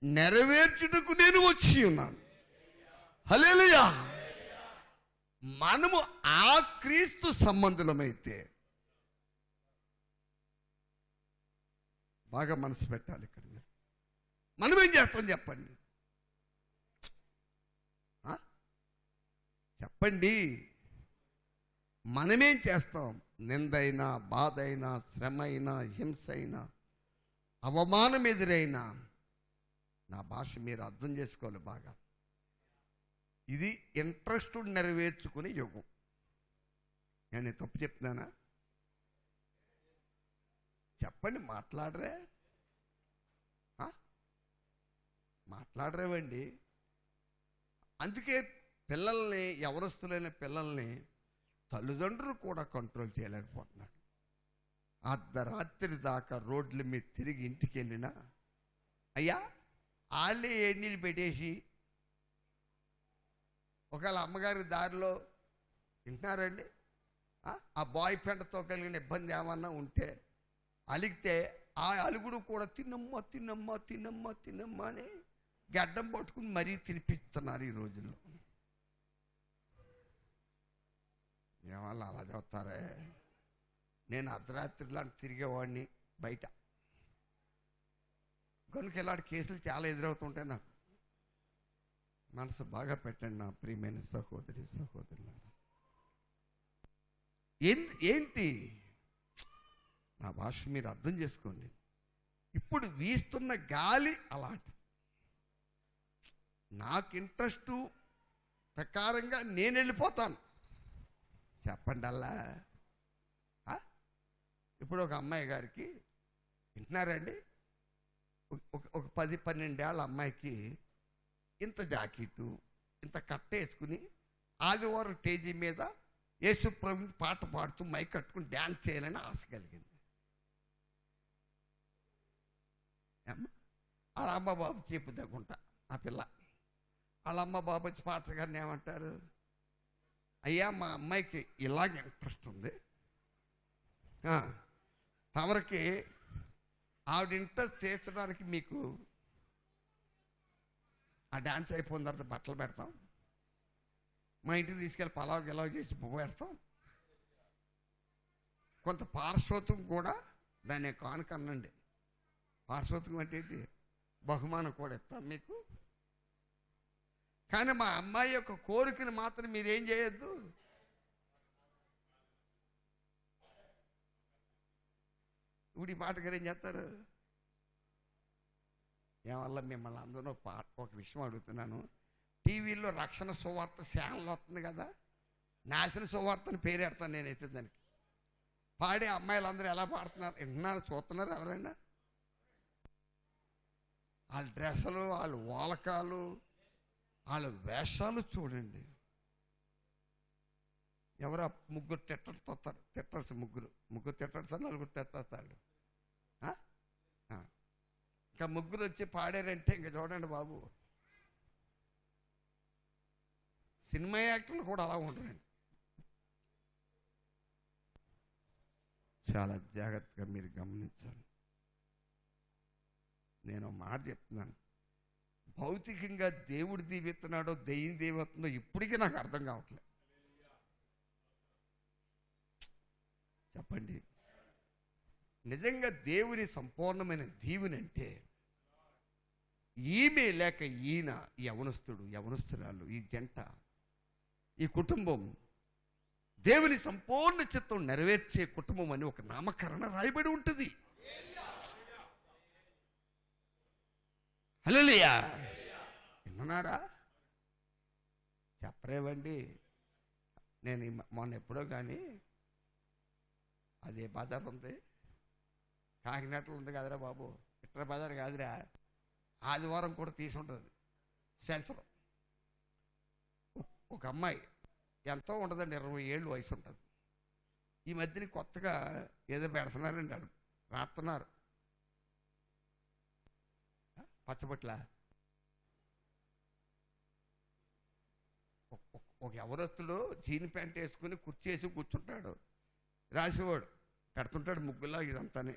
నెరవేర్చుటకు నేను వచ్చి ఉన్నాను. హల్లెలూయా. మనము ఆ క్రీస్తు సంబంధులమైతే బాగా మనసు పెట్టాలి. ఇక్కడ మనం ఏం చేస్తాం చెప్పండి? చెప్పండి, మనమేం చేస్తాం? నిందైనా, బాధ అయినా, శ్రమ అయినా, హింస అయినా, అవమానం ఎదురైనా, నా భాష మీరు అర్థం చేసుకోవాలి బాగా. ఇది ఇంట్రెస్ట్ నెరవేర్చుకునే యుగం. నేను తప్పు చెప్తున్నానా? చెప్పండి, మాట్లాడరేవండి. అందుకే పిల్లల్ని, ఎవరస్తులైన పిల్లల్ని తల్లిదండ్రులు కూడా కంట్రోల్ చేయలేకపోతున్నారు. అర్ధరాత్రి దాకా రోడ్ల మీద తిరిగి ఇంటికి వెళ్ళినా అయ్యా వాళ్ళే నీళ్ళు పెట్టేసి, ఒకవేళ అమ్మగారి దారిలో వింటున్నారండి, ఆ బాయ్ ఫ్రెండ్తో కలిగిన ఇబ్బంది ఏమన్నా ఉంటే అలిగితే ఆ అలుగుడు కూడా తిన్నమ్మా తిన్నమ్మా తిన్నమ్మా తిన్నమ్మా అని గడ్డం పట్టుకుని మరీ తినిపిస్తున్నారు ఈ రోజుల్లో. ఏమన్నా అలా చెప్తారే? నేను అర్ధరాత్రి లాంటి తిరిగేవాడిని బయట. కనుక ఇలాంటి కేసులు చాలా ఎదురవుతుంటాయి నాకు. మనసు బాగా పెట్టండి నా ప్రియమైన సహోదరి సహోదరులు. ఏంటి నా భాష మీరు అర్థం చేసుకోండి. ఇప్పుడు వీస్తున్న గాలి అలాంటి. నాకు ఇంట్రెస్టు ప్రకారంగా నేను వెళ్ళిపోతాను. చెప్పండి అల్లా. ఇప్పుడు ఒక అమ్మాయి గారికి వింటున్నారండి, ఒక 10-12 ఏళ్ళ అమ్మాయికి ఇంత జాకెట్టు, ఇంత కట్ట వేసుకుని ఆదివారం స్టేజీ మీద యేసుప్రభు పాట పాడుతూ మైక్ కట్టుకుని డ్యాన్స్ చేయాలని ఆశ కలిగింది. వాళ్ళ అమ్మ బాబు చెప్పు తగ్గుంటా ఆ పిల్ల వాళ్ళ అమ్మ బాబు వచ్చి పాస్టర్ గారిని ఏమంటారు, అయ్యా మా అమ్మాయికి ఇలాగ ఇంట్రెస్ట్ ఉంది, తమరికి ఆవిడ ఇంట్రెస్ట్ తీర్చడానికి మీకు ఆ డ్యాన్స్ అయిపోయిన తర్వాత బట్టలు పెడతాం, మా ఇంటికి తీసుకెళ్ళి పలావ్ గిలావ్ చేసి పువ్వు పెడతాం, కొంత పార్శ్వత్వం కూడా దాన్ని కానుకనండి. పార్శ్వత్వం అంటే ఏంటి? బహుమానం కూడా ఇస్తాం మీకు. కానీ మా అమ్మాయి యొక్క కోరికను మాత్రం మీరేం చేయొద్దు. ఇప్పుడు ఈ పాట గారు ఏం చేస్తారు? ఏమల్ల మిమ్మల్ని అందరూ ఒక విషయం అడుగుతున్నాను. టీవీలో రక్షణ సువార్త ఛానల్ వస్తుంది కదా, నాశన సువార్త అని పేరు పెడతాను నేనైతే దానికి. పాడే అమ్మాయిలందరూ ఎలా పాడుతున్నారు వింటున్నారు, చూస్తున్నారు ఎవరైనా? వాళ్ళ డ్రెస్సులు, వాళ్ళ వాలకాలు, వాళ్ళ వేషాలు చూడండి. ఎవరు ముగ్గురు తిట్టడుతారు, తిట్టర్స్ ముగ్గురు తిట్టడుతారు, నలుగురు తిట్టేస్తాడు. ఇంకా ముగ్గురు వచ్చి పాడారంటే ఇంకా చూడండి బాబు. సినిమా యాక్టర్లు కూడా అలా ఉంటారండి. చాలా జాగ్రత్తగా మీరు గమనించాలి. నేను మాట చెప్తున్నాను, భౌతికంగా దేవుడు దీవిస్తున్నాడో దెయ్యం దీవిస్తుందో ఇప్పటికీ నాకు అర్థం కావట్లేదు. చెప్పండి, నిజంగా దేవుని సంపూర్ణమైన దీవెనంటే ఈమె లేక ఈయన, ఈ యవనస్తురాలు, ఈ జంట, ఈ కుటుంబం దేవుని సంపూర్ణ చిత్తం నెరవేర్చే కుటుంబం అని ఒక నామకరణ రాయబడి ఉంటుంది. హల్లెలూయా. విన్నారా? చెప్పరేవండి. నేను మొన్న ఎప్పుడో కానీ అదే బజార్ ఉంది, కాకినాడలో ఉంది కదరా బాబు, ఇట్ర బజార్ కాదురా, ఆదివారం కూడా తీసుంటుంది సెన్సర్. ఒక అమ్మాయి ఎంతో ఉండదండి, 20 ఏళ్ళు వయసు ఉంటుంది. ఈ మధ్యన కొత్తగా ఏదో పెడుతున్నారండి, వాళ్ళు రాస్తున్నారు పచ్చబొట్ల. ఒక యవనస్తుడు జీన్ ప్యాంట్ వేసుకుని కుర్చీ వేసి కూర్చుంటాడు, రాసేవాడు పెడుతుంటాడు ముగ్గులా ఇదంతానే.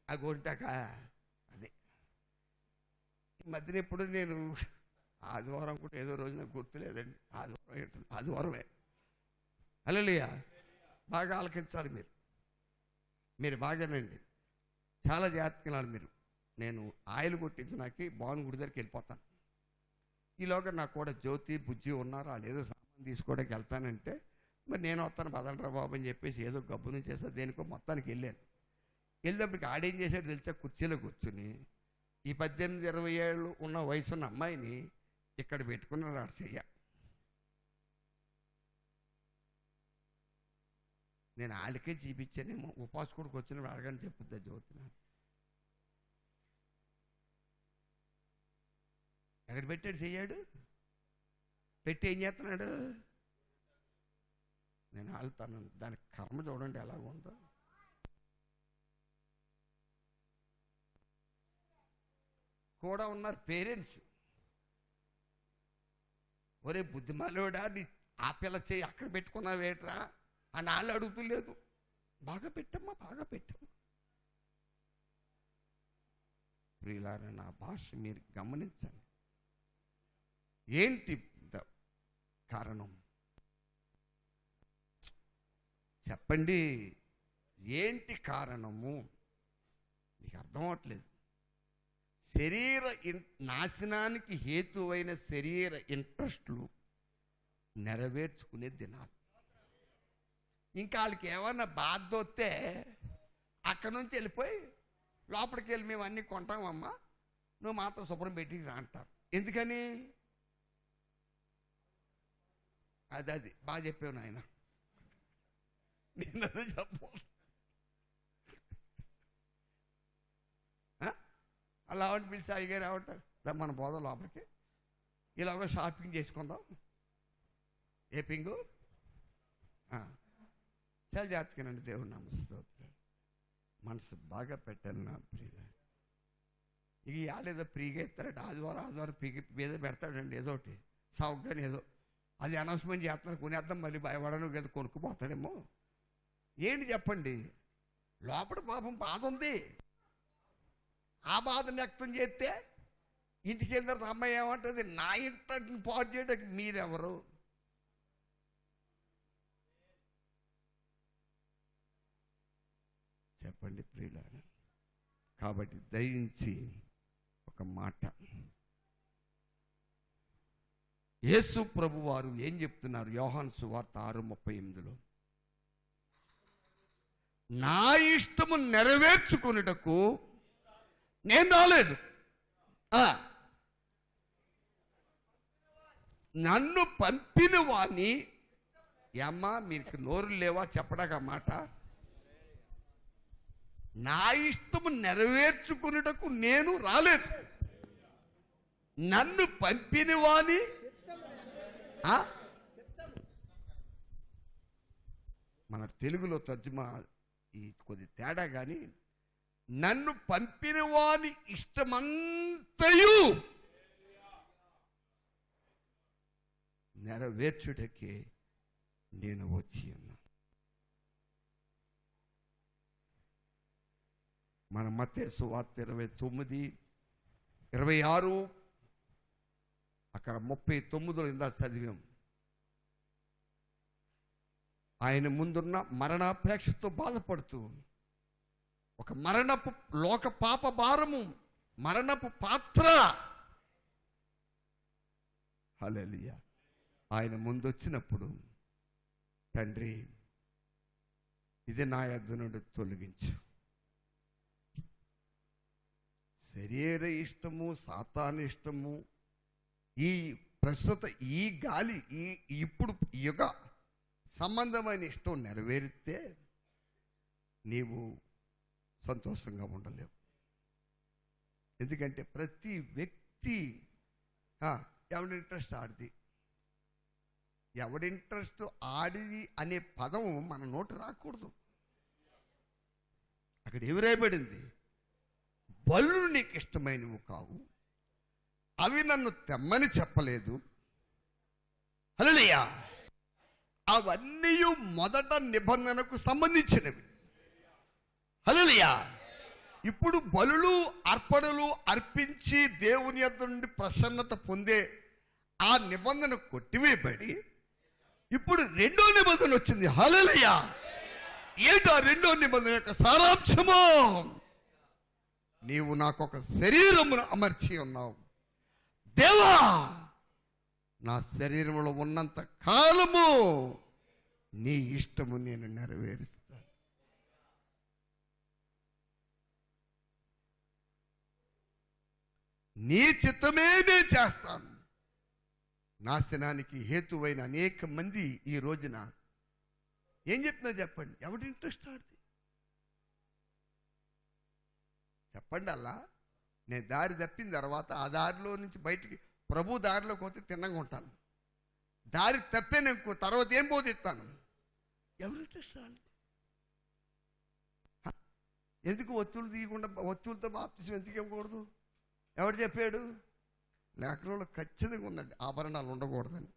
ఆ గొంటాక అదే ఈ మధ్యన ఎప్పుడు నేను ఆదివారం కూడా ఏదో రోజు నాకు గుర్తులేదండి, ఆదివారమే. హల్లెలూయా. బాగా ఆలకించాలి మీరు బాగానండి, చాలా జాగ్రత్తగా మీరు. నేను ఆయిల్ కొట్టించినాకి బాగుని గుడి దగ్గరికి వెళ్ళిపోతాను. ఈలోగా నాకు కూడా జ్యోతి బుజ్జి ఉన్నారు, వాళ్ళు ఏదో సామాన్ తీసుకోవడానికి వెళ్తానంటే మరి నేను వస్తాను పదండ్రా బాబు అని చెప్పేసి ఏదో గబ్బు నుంచి చేస్తా దేనికో మొత్తానికి వెళ్ళాను. వెళ్ళినప్పటికి ఆడేం చేశాడు తెలిసా, కుర్చీలో కూర్చుని ఈ 18-20 ఏళ్ళు ఉన్న వయసున్న అమ్మాయిని ఇక్కడ పెట్టుకున్నాడు ఆడ చెయ్య. నేను వాళ్ళకే చూపించానేమో, ఉపాస్ కూడా వచ్చిన అడగని చెప్పుద్దా జ్యోతి. ఎక్కడ పెట్టాడు చెయ్యాడు, పెట్టి ఏం చేస్తున్నాడు? నేను వెళ్తాను, దాని కర్మ చూడండి ఎలాగుందో. కూడా ఉన్నారు పేరెంట్స్, ఒరే బుద్ధిమాలోడా నీ ఆ పిల్ల చేయి అక్కడ పెట్టుకున్నావేట్రా అని వాళ్ళు అడుగుతులేదు. బాగా పెట్టమ్మా, బాగా పెట్టమ్మా. ప్రియులారా, నా భాష మీరు గమనించండి. ఏంటి కారణం చెప్పండి, ఏంటి కారణము? నీకు అర్థం అవట్లేదు. నాశనానికి హేతువైన శరీర ఇంట్రెస్ట్లు నెరవేర్చుకునే దినాలు. ఇంకా వాళ్ళకి ఏమన్నా బాధ వస్తే అక్కడి నుంచి వెళ్ళిపోయి లోపలికి వెళ్ళి మేము అన్నీ కొంటామమ్మా, నువ్వు మాత్రం శుభ్రం పెట్టి అంటారు. ఎందుకని? అది బాగా చెప్పావు నాయన, నేను అదే చెప్పాలి. అలా అవంటి పిలిచి అయ్యగారు ఏమంటారు, మన బోధ లోపలికి ఇలాగ షాపింగ్ చేసుకుందాం. ఏ పింగు చాలా జాగ్రత్తగానండి. దేవుడు నామ స్తోత్రాలు. మనసు బాగా పెట్టాలి నా ప్రియుల. ఇక ఏదో ఫ్రీగా ఇస్తారండి, ఆదివారం ఫ్రీగా ఏదో పెడతాడండి, ఏదో ఒకటి సౌకర్యం ఏదో. అది అనౌన్స్మెంట్ చేస్తున్నారు, కొనేద్దాం, మళ్ళీ భయపడను ఏదో కొనుక్కుపోతాడేమో. ఏంటి చెప్పండి, లోపల పాపం బాధ ఉంది. ఆ బాధను వ్యక్తం చేస్తే ఇంటికి వెళ్ళిన తర్వాత అమ్మాయి ఏమంటుంది, నా ఇంటిని పాడు చేయడానికి మీరెవరు? చెప్పండి ప్రియులారా. కాబట్టి దయించి ఒక మాట, యేసు ప్రభు వారు ఏం చెప్తున్నారు? యోహాను సువార్త 6:38, నా ఇష్టము నెరవేర్చుకున్నటకు నేను రాలేదు, నన్ను పంపిన వాణ్ణి. అమ్మా మీకు నోరు లేవా చెప్పడాక మాట? నా ఇష్టము నెరవేర్చుకున్నటకు నేను రాలేదు, నన్ను పంపిన వాణ్ణి. మన తెలుగులో తర్జుమా ఈ కొద్ది తేడా కానీ, నన్ను పంపిన వాని ఇష్టమంతయు నెరవేర్చుటకే నేను వచ్చి ఉన్నా. మన మత్తయి సువార్త 29:26, అక్కడ 39లో ఇందా చదివాం. ఆయన ముందున్న మరణాపేక్షతో బాధపడుతూ, ఒక మరణపు లోక పాప భారము, మరణపు పాత్ర, హల్లెలూయా, ఆయన ముందొచ్చినప్పుడు, తండ్రి ఇది నా యొద్ద నుండి తొలగించు. శరీర ఇష్టము, సాతాను ఇష్టము, ఈ ప్రస్తుత ఈ గాలి, ఇప్పుడు యుగ సంబంధమైన ఇష్టం నెరవేరితే నీవు సంతోషంగా ఉండలేవు. ఎందుకంటే ప్రతి వ్యక్తి ఎవడి ఇంట్రెస్ట్ ఆడిది, ఎవడి ఇంట్రెస్ట్ ఆడిది అనే పదం మన నోటి రాకూడదు. అక్కడ ఏమి రాయబడింది? బలులు నీకు ఇష్టమైనవి కావు, అవి నన్ను తెమ్మని చెప్పలేదు. హల్లెలూయా. అవన్నీ మొదట నిబంధనకు సంబంధించినవి. హల్లెలూయా. ఇప్పుడు బలులు అర్పణలు అర్పించి దేవుని యొద్ద నుండి ప్రసన్నత పొందే ఆ నిబంధన కొట్టివేయబడి ఇప్పుడు రెండో నిబంధన వచ్చింది. హల్లెలూయా. ఏంటో రెండో నిబంధన యొక్క సారాంశము? నీవు నాకు ఒక శరీరమును అమర్చి ఉన్నావు. దేవా, నా శరీరంలో ఉన్నంత కాలము నీ ఇష్టము నేను నెరవేరుస్తాను. నీ చిత్తమే నేను చేస్తాను. నాశనానికి హేతువైన అనేక మంది ఈ రోజున ఏం చెప్తున్నా చెప్పండి? ఎవరి ఇంట్రెస్ట్ ఆడితే చెప్పండి. అలా నేను దారి తప్పిన తర్వాత ఆ దారిలో నుంచి బయటికి ప్రభు దారిలోకి పోతే తిన్నంగా ఉంటాను. దారి తప్పే నేను తర్వాత ఏం బోధిస్తాను? ఎవరి ఇంట్రెస్ట్ ఆడి? ఎందుకు ఒత్తులు తీయకుండా ఒత్తులతో బాప్తిసం ఎందుకు ఇవ్వకూడదు? ఎవరు చెప్పాడు? లేఖనంలో ఖచ్చితంగా ఉందండి, ఆభరణాలు ఉండకూడదని.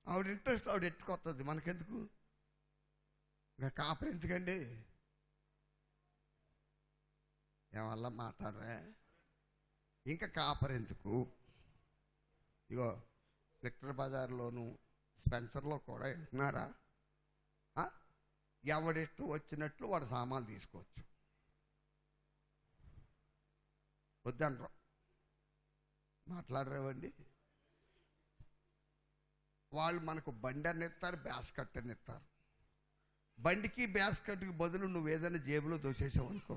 ఆవిడ ఇంట్రెస్ట్ ఆవిడ ఎట్టుకొస్తుంది, మనకెందుకు? ఇంకా కాపరి ఎందుకండి? ఏమల్లా మాట్లాడరా? ఇంకా కాపరి ఎందుకు? ఇగో విక్టర్ బజార్లోను స్పెన్సర్లో కూడా వింటున్నారా? ఎవడిష్టం వచ్చినట్లు వాడు సామాన్లు తీసుకోవచ్చు, వద్దనరు. మాట్లాడరేవండి. వాళ్ళు మనకు బండి అని ఇస్తారు, బ్యాస్కెట్ అని ఇస్తారు. బండికి బ్యాస్కెట్కి బదులు నువ్వు ఏదైనా జేబులో దోసేసావు అనుకో.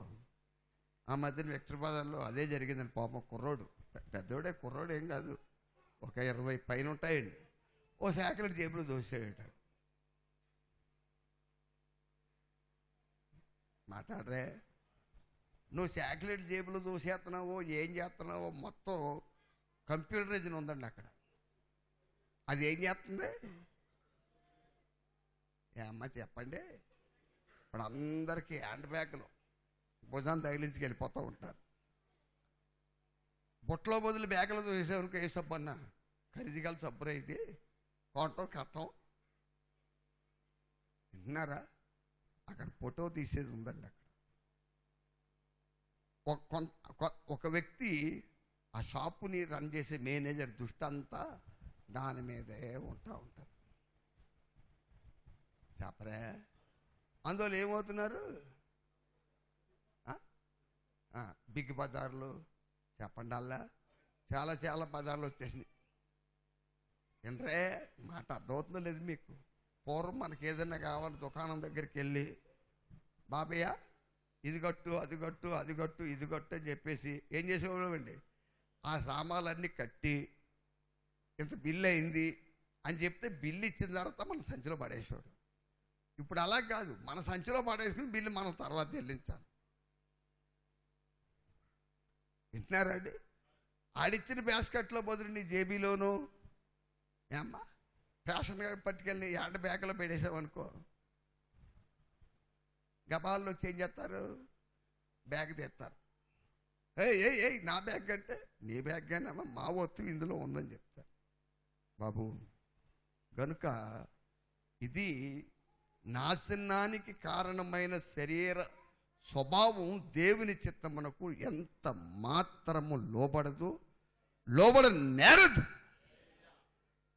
ఆ మధ్యన విక్టర్ బజార్లో అదే జరిగిందని. పాపం కుర్రోడు, పెద్దోడే, కుర్రోడు ఏం కాదు, ఒక 20 పైన ఉంటాయండి. ఓ శాఖలు జేబులో దోసేయట. మాట్లాడరే? నువ్వు శాక్లెట్ జేబులో దూసేస్తున్నావో ఏం చేస్తున్నావో మొత్తం కంప్యూటరైజన్ ఉందండి అక్కడ. అది ఏం చేస్తుంది? అమ్మ చెప్పండి. ఇప్పుడు అందరికీ హ్యాండ్ బ్యాగ్లు భుజాన్ని తగిలించుకు వెళ్ళిపోతూ ఉంటారు. బుట్టలో బదులు బ్యాగులతో వేసేవనుకో, ఏ సబ్బు అన్నా ఖరీదు గల సబ్బులు అయితే కోటం కట్టం. వింటున్నారా? అక్కడ ఫోటో తీసేది ఉందండి. అక్కడ ఒక వ్యక్తి ఆ షాపుని రన్ చేసే మేనేజర్ దృష్టి అంతా దాని మీదే ఉంటుంది. చెప్పరే, అందులో ఏమవుతున్నారు? బిగ్ బజార్లు చెప్పండి, అలా చాలా చాలా బజార్లు వచ్చేసినాయి. ఏంట్రే మాట అర్థమవుతుందో లేదు మీకు? పూర్వం మనకి ఏదైనా కావాలి దుకాణం దగ్గరికి వెళ్ళి, బాబయ్య ఇది కట్టు, అది కట్టు, అది కట్టు, ఇది కట్టు అని చెప్పేసి ఏం చేసేవాళ్ళండి? ఆ సామాన్లన్నీ కట్టి ఇంత బిల్లు అయింది అని చెప్తే బిల్లు ఇచ్చిన తర్వాత మన సంచిలో పడేసేవాడు. ఇప్పుడు అలా కాదు, మన సంచిలో పడేసుకుని బిల్లు మనం తర్వాత చెల్లించాలి. వింటున్నారండి? ఆడిచ్చిన బాస్కెట్లో బదులు నీ జేబీలోనూ ఏమ్మా ఫ్యాషన్గా పట్టుకెళ్ళి హ్యాండ్ బ్యాగ్లో పెట్టేసామనుకో, గబాల్లో వచ్చి ఏం చేస్తారు? బ్యాగ్ తెస్తారు. ఏ నా బ్యాగ్ అంటే, నీ బ్యాగ్ కానీ మా వస్తువు ఇందులో ఉందని చెప్తారు. బాబు గనుక ఇది నాశనానికి కారణమైన శరీర స్వభావం దేవుని చిత్తమునకు ఎంత మాత్రము లోబడనేరదు.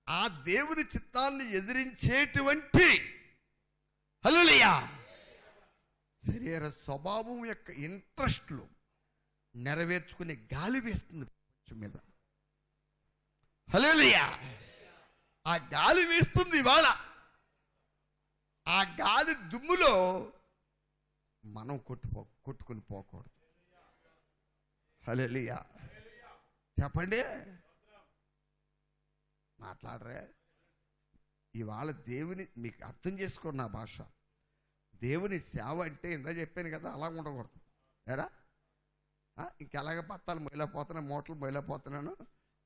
ఆ దేవుని చిత్తాన్ని ఎదిరించేటువంటి హల్లెలూయా శరీర స్వభావం యొక్క ఇంట్రెస్ట్లు నెరవేర్చుకునే గాలి వేస్తుంది ప్రపంచం మీద. హల్లెలూయా ఆ గాలి వేస్తుంది ఇవాళ. ఆ గాలి దుమ్ములో మనం కొట్టుకుని పోకూడదు. హల్లెలూయా చెప్పండి, మాట్లాడరే. ఇవాళ దేవుని మీకు అర్థం చేసుకోండి. నా భాష దేవుని సేవ అంటే ఇందా చెప్పాను కదా, అలా ఉండకూడదు. ఎరా ఇంకెలాగ పత్తాలు మొయిలేకపోతున్నాను, మూటలు మొయిలేకపోతున్నాను.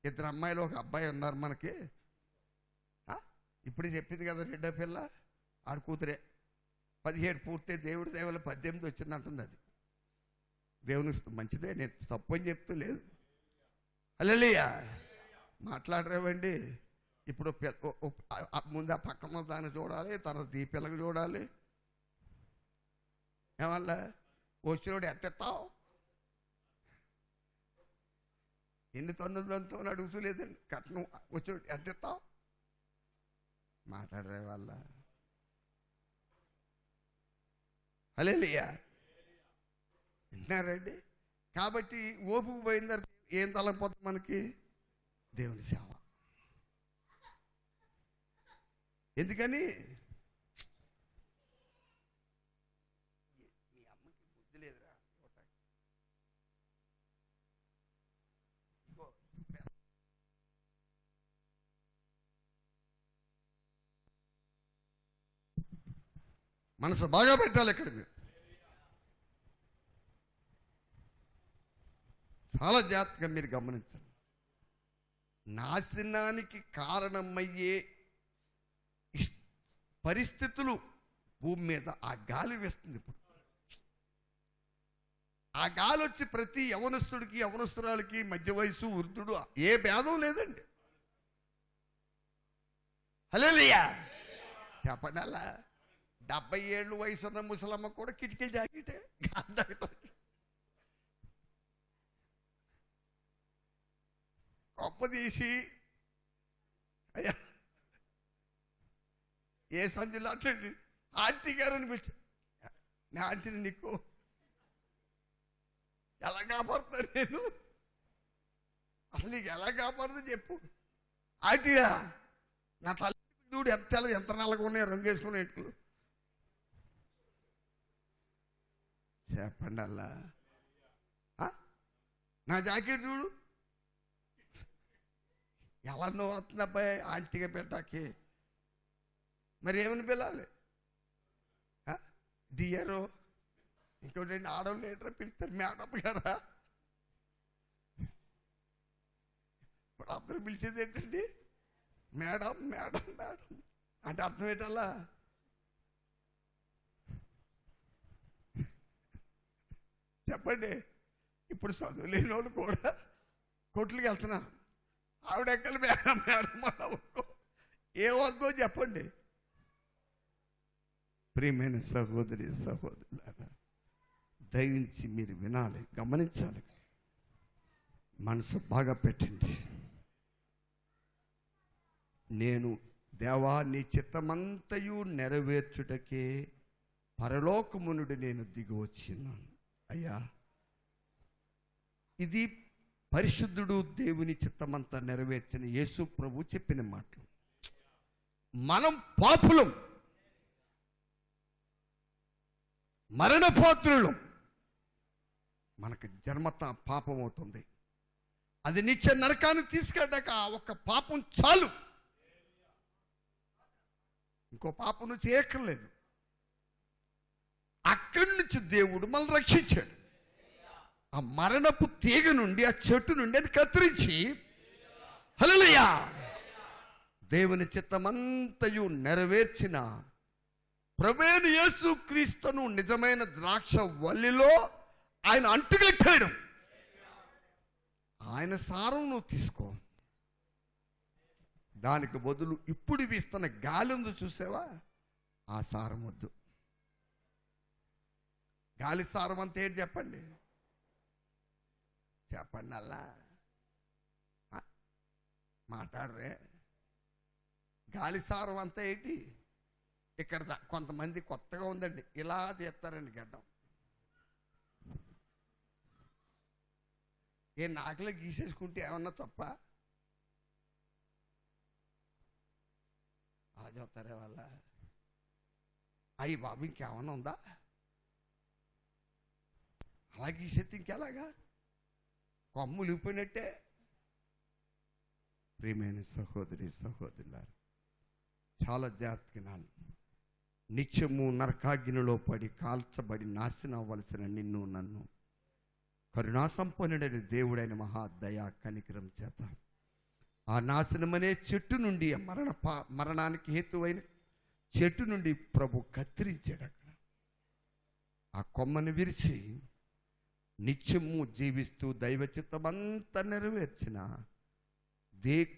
2 అమ్మాయిలు 1 అబ్బాయి ఉన్నారు మనకి. ఇప్పుడు చెప్పింది కదా రెండో పిల్ల, ఆడ కూతురే. 17 పూర్తి, దేవుడి దేవుల 18 వచ్చిందంటుంది. అది దేవుని మంచిదే, నేను తప్పు అని చెప్తూ లేదు. హల్లెలూయా మాట్లాడరేవండి. ఇప్పుడు ముందు ఆ పక్కన దాన్ని చూడాలి, తర్వాత ఈ పిల్లకి చూడాలి. ఏమల్లా వచ్చినోడు ఎత్తెత్తావు, ఎన్ని తన్నులతో అడుగుతూ లేదండి. కట్నం వచ్చినోడు ఎత్తెత్తావు, మాట్లాడరే వాళ్ళ. హల్లెలూయా వింటున్నారండి? కాబట్టి ఓపిక పోయిన తర్వాత ఏం తలపోతుంది మనకి? దేవుని సేవ. ఎందుకని? మీ అమ్మకి బుద్ధి లేదురా. మనసు బాగా పెట్టాలి ఇక్కడ. మీరు చాలా జాగ్రత్తగా మీరు గమనించండి. నాశనానికి కారణమయ్యే పరిస్థితులు భూమి మీద ఆ గాలి వేస్తుంది. ఇప్పుడు ఆ గాలి వచ్చి ప్రతి యవనస్తుడికి యవనస్తురాలకి, మధ్య వయసు, వృద్ధుడు ఏ భేదం లేదండి. హల్లెలూయా చెప్పండి. అలా 70 ఏళ్ళు వయసున్న ముసలమ్మ కూడా కిటికీలు జాగితే గొప్ప తీసి, అయ్యా ఏ సంజలో అట్లండి ఆంటీ గారని పిలిచి, నా ఆంటీని నీకు ఎలా కాపాడుతాను నేను? అసలు నీకు ఎలా కాపాడుతా చెప్పు. ఆంటీయా నా తల్లి చూడు ఎంత నల్లగా ఉన్నాయి, రంగు వేసుకునే ఎట్లు. చెప్పండి అలా. నా జాకెట్ చూడు ఎలా నవ్వుతుంది అబ్బాయి ఆంటీగా పెట్టాకి. మరి ఏమని పిలాలి? డియరో ఇంకోటి ఆడవాళ్ళు ఏంటో పిలుస్తారు, మేడం గారా. ఇప్పుడు అందరూ పిలిచేది ఏంటండి? మేడం మేడం మేడం అంటే అర్థం ఏంటల్లా? చెప్పండి. ఇప్పుడు చదువు లేని వాళ్ళు కూడా కోట్లకి వెళ్తున్నారు. ఆవిడ ఎక్కలు మేడం మేడం ఏమవుతుందో చెప్పండి. ప్రియమైన సహోదరి సహోదరులారా, దయించి మీరు వినాలి, గమనించాలి, మనసు బాగా పెట్టండి. నేను దేవా నీ చిత్తమంతయు నెరవేర్చుటకే పరలోకము నుండి నేను దిగి వచ్చిన్నాను. అయ్యా, ఇది పరిశుద్ధుడు దేవుని చిత్తమంతా నెరవేర్చిన యేసు ప్రభు చెప్పిన మాటలు. మనం పాపులం, మరణపాత్రులం. మనకు జన్మత పాపం అవుతుంది. అది నిత్య నరకానికి తీసుకెళ్ళాక ఒక్క పాపం చాలు, ఇంకో పాపం నుంచి చేయక్కర్లేదు. అక్కడి నుంచి దేవుడు మనల్ని రక్షించాడు. ఆ మరణపు తీగ నుండి, ఆ చెట్టు నుండి అది కత్తిరించి, హల్లెలూయా, దేవుని చిత్తమంతయు నెరవేర్చిన ప్రభువైన యేసు క్రీస్తును నిజమైన ద్రాక్ష వల్లిలో ఆయన అంటుకట్టాడు. ఆయన సారం నువ్వు తీసుకో. దానికి బదులు ఇప్పుడు వీస్తున్న గాలి ఉంది చూసావా, ఆ సారం వద్దు. గాలి సారం అంతా ఏంటి చెప్పండి, చెప్పండి. అలా మాట్లాడరే. గాలి సారం అంతా ఏంటి? ఇక్కడ కొంతమంది కొత్తగా ఉందండి, ఇలా చేస్తారండి గడ్డం. నాకులే గీసేసుకుంటే ఏమన్నా తప్ప అలా చూస్తారే వాళ్ళ. అయ్యి బాబు ఇంకేమన్నా ఉందా? అలా గీసేస్తే ఇంకెలాగా? కొమ్ములు ఊపినట్టే. ప్రియమైన సహోదరి సహోదరులారా, చాలా జాగ్రత్తగా నిత్యము నరకాగ్నిలో పడి కాల్చబడి నాశనం అవ్వలసిన నిన్ను నన్ను కరుణాసంపన్నుడైన దేవుడైన మహాదయా కనికరం చేత ఆ నాశనమనే చెట్టు నుండి, మరణానికి హేతువైన చెట్టు నుండి ప్రభు కత్తిరించాడు. అక్కడ ఆ కొమ్మను విరిచి నిత్యము జీవిస్తూ దైవ చిత్తమంతా నెరవేర్చిన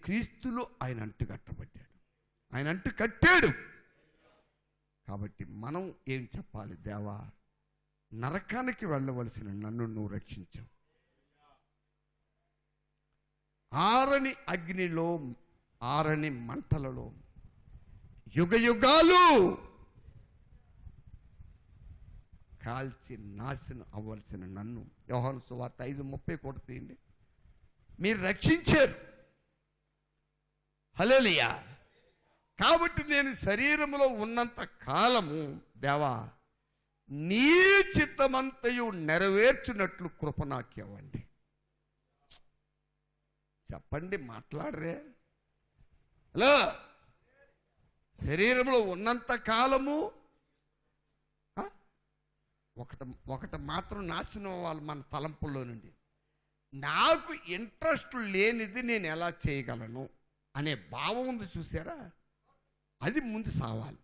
క్రీస్తులో ఆయన అంటు కట్టబడ్డాడు, ఆయన అంటు కట్టాడు. కాబట్టి మనం ఏం చెప్పాలి? దేవా, నరకానికి వెళ్ళవలసిన నన్ను నువ్వు రక్షించావు. ఆరని అగ్నిలో, ఆరని మంటలలో యుగ యుగాలు కాల్చి నాశనం అవ్వాల్సిన నన్ను, యోహాను సువార్త 5:30 కూడా తీయండి, మీరు రక్షించారు. హల్లెలూయా. కాబట్టి నేను శరీరంలో ఉన్నంత కాలము దేవా నీ చిత్తమంతయు నెరవేర్చినట్లు కృప నాకు ఇవ్వండి. చెప్పండి, మాట్లాడరే. హలో, శరీరంలో ఉన్నంత కాలము ఒకటి మాత్రం నాశనం అవ్వాలి మన తలంపుల్లో నుండి. నాకు ఇంట్రెస్ట్ లేనిది నేను ఎలా చేయగలను అనే భావం ఉంది చూసారా, అది ముందు సావాలి.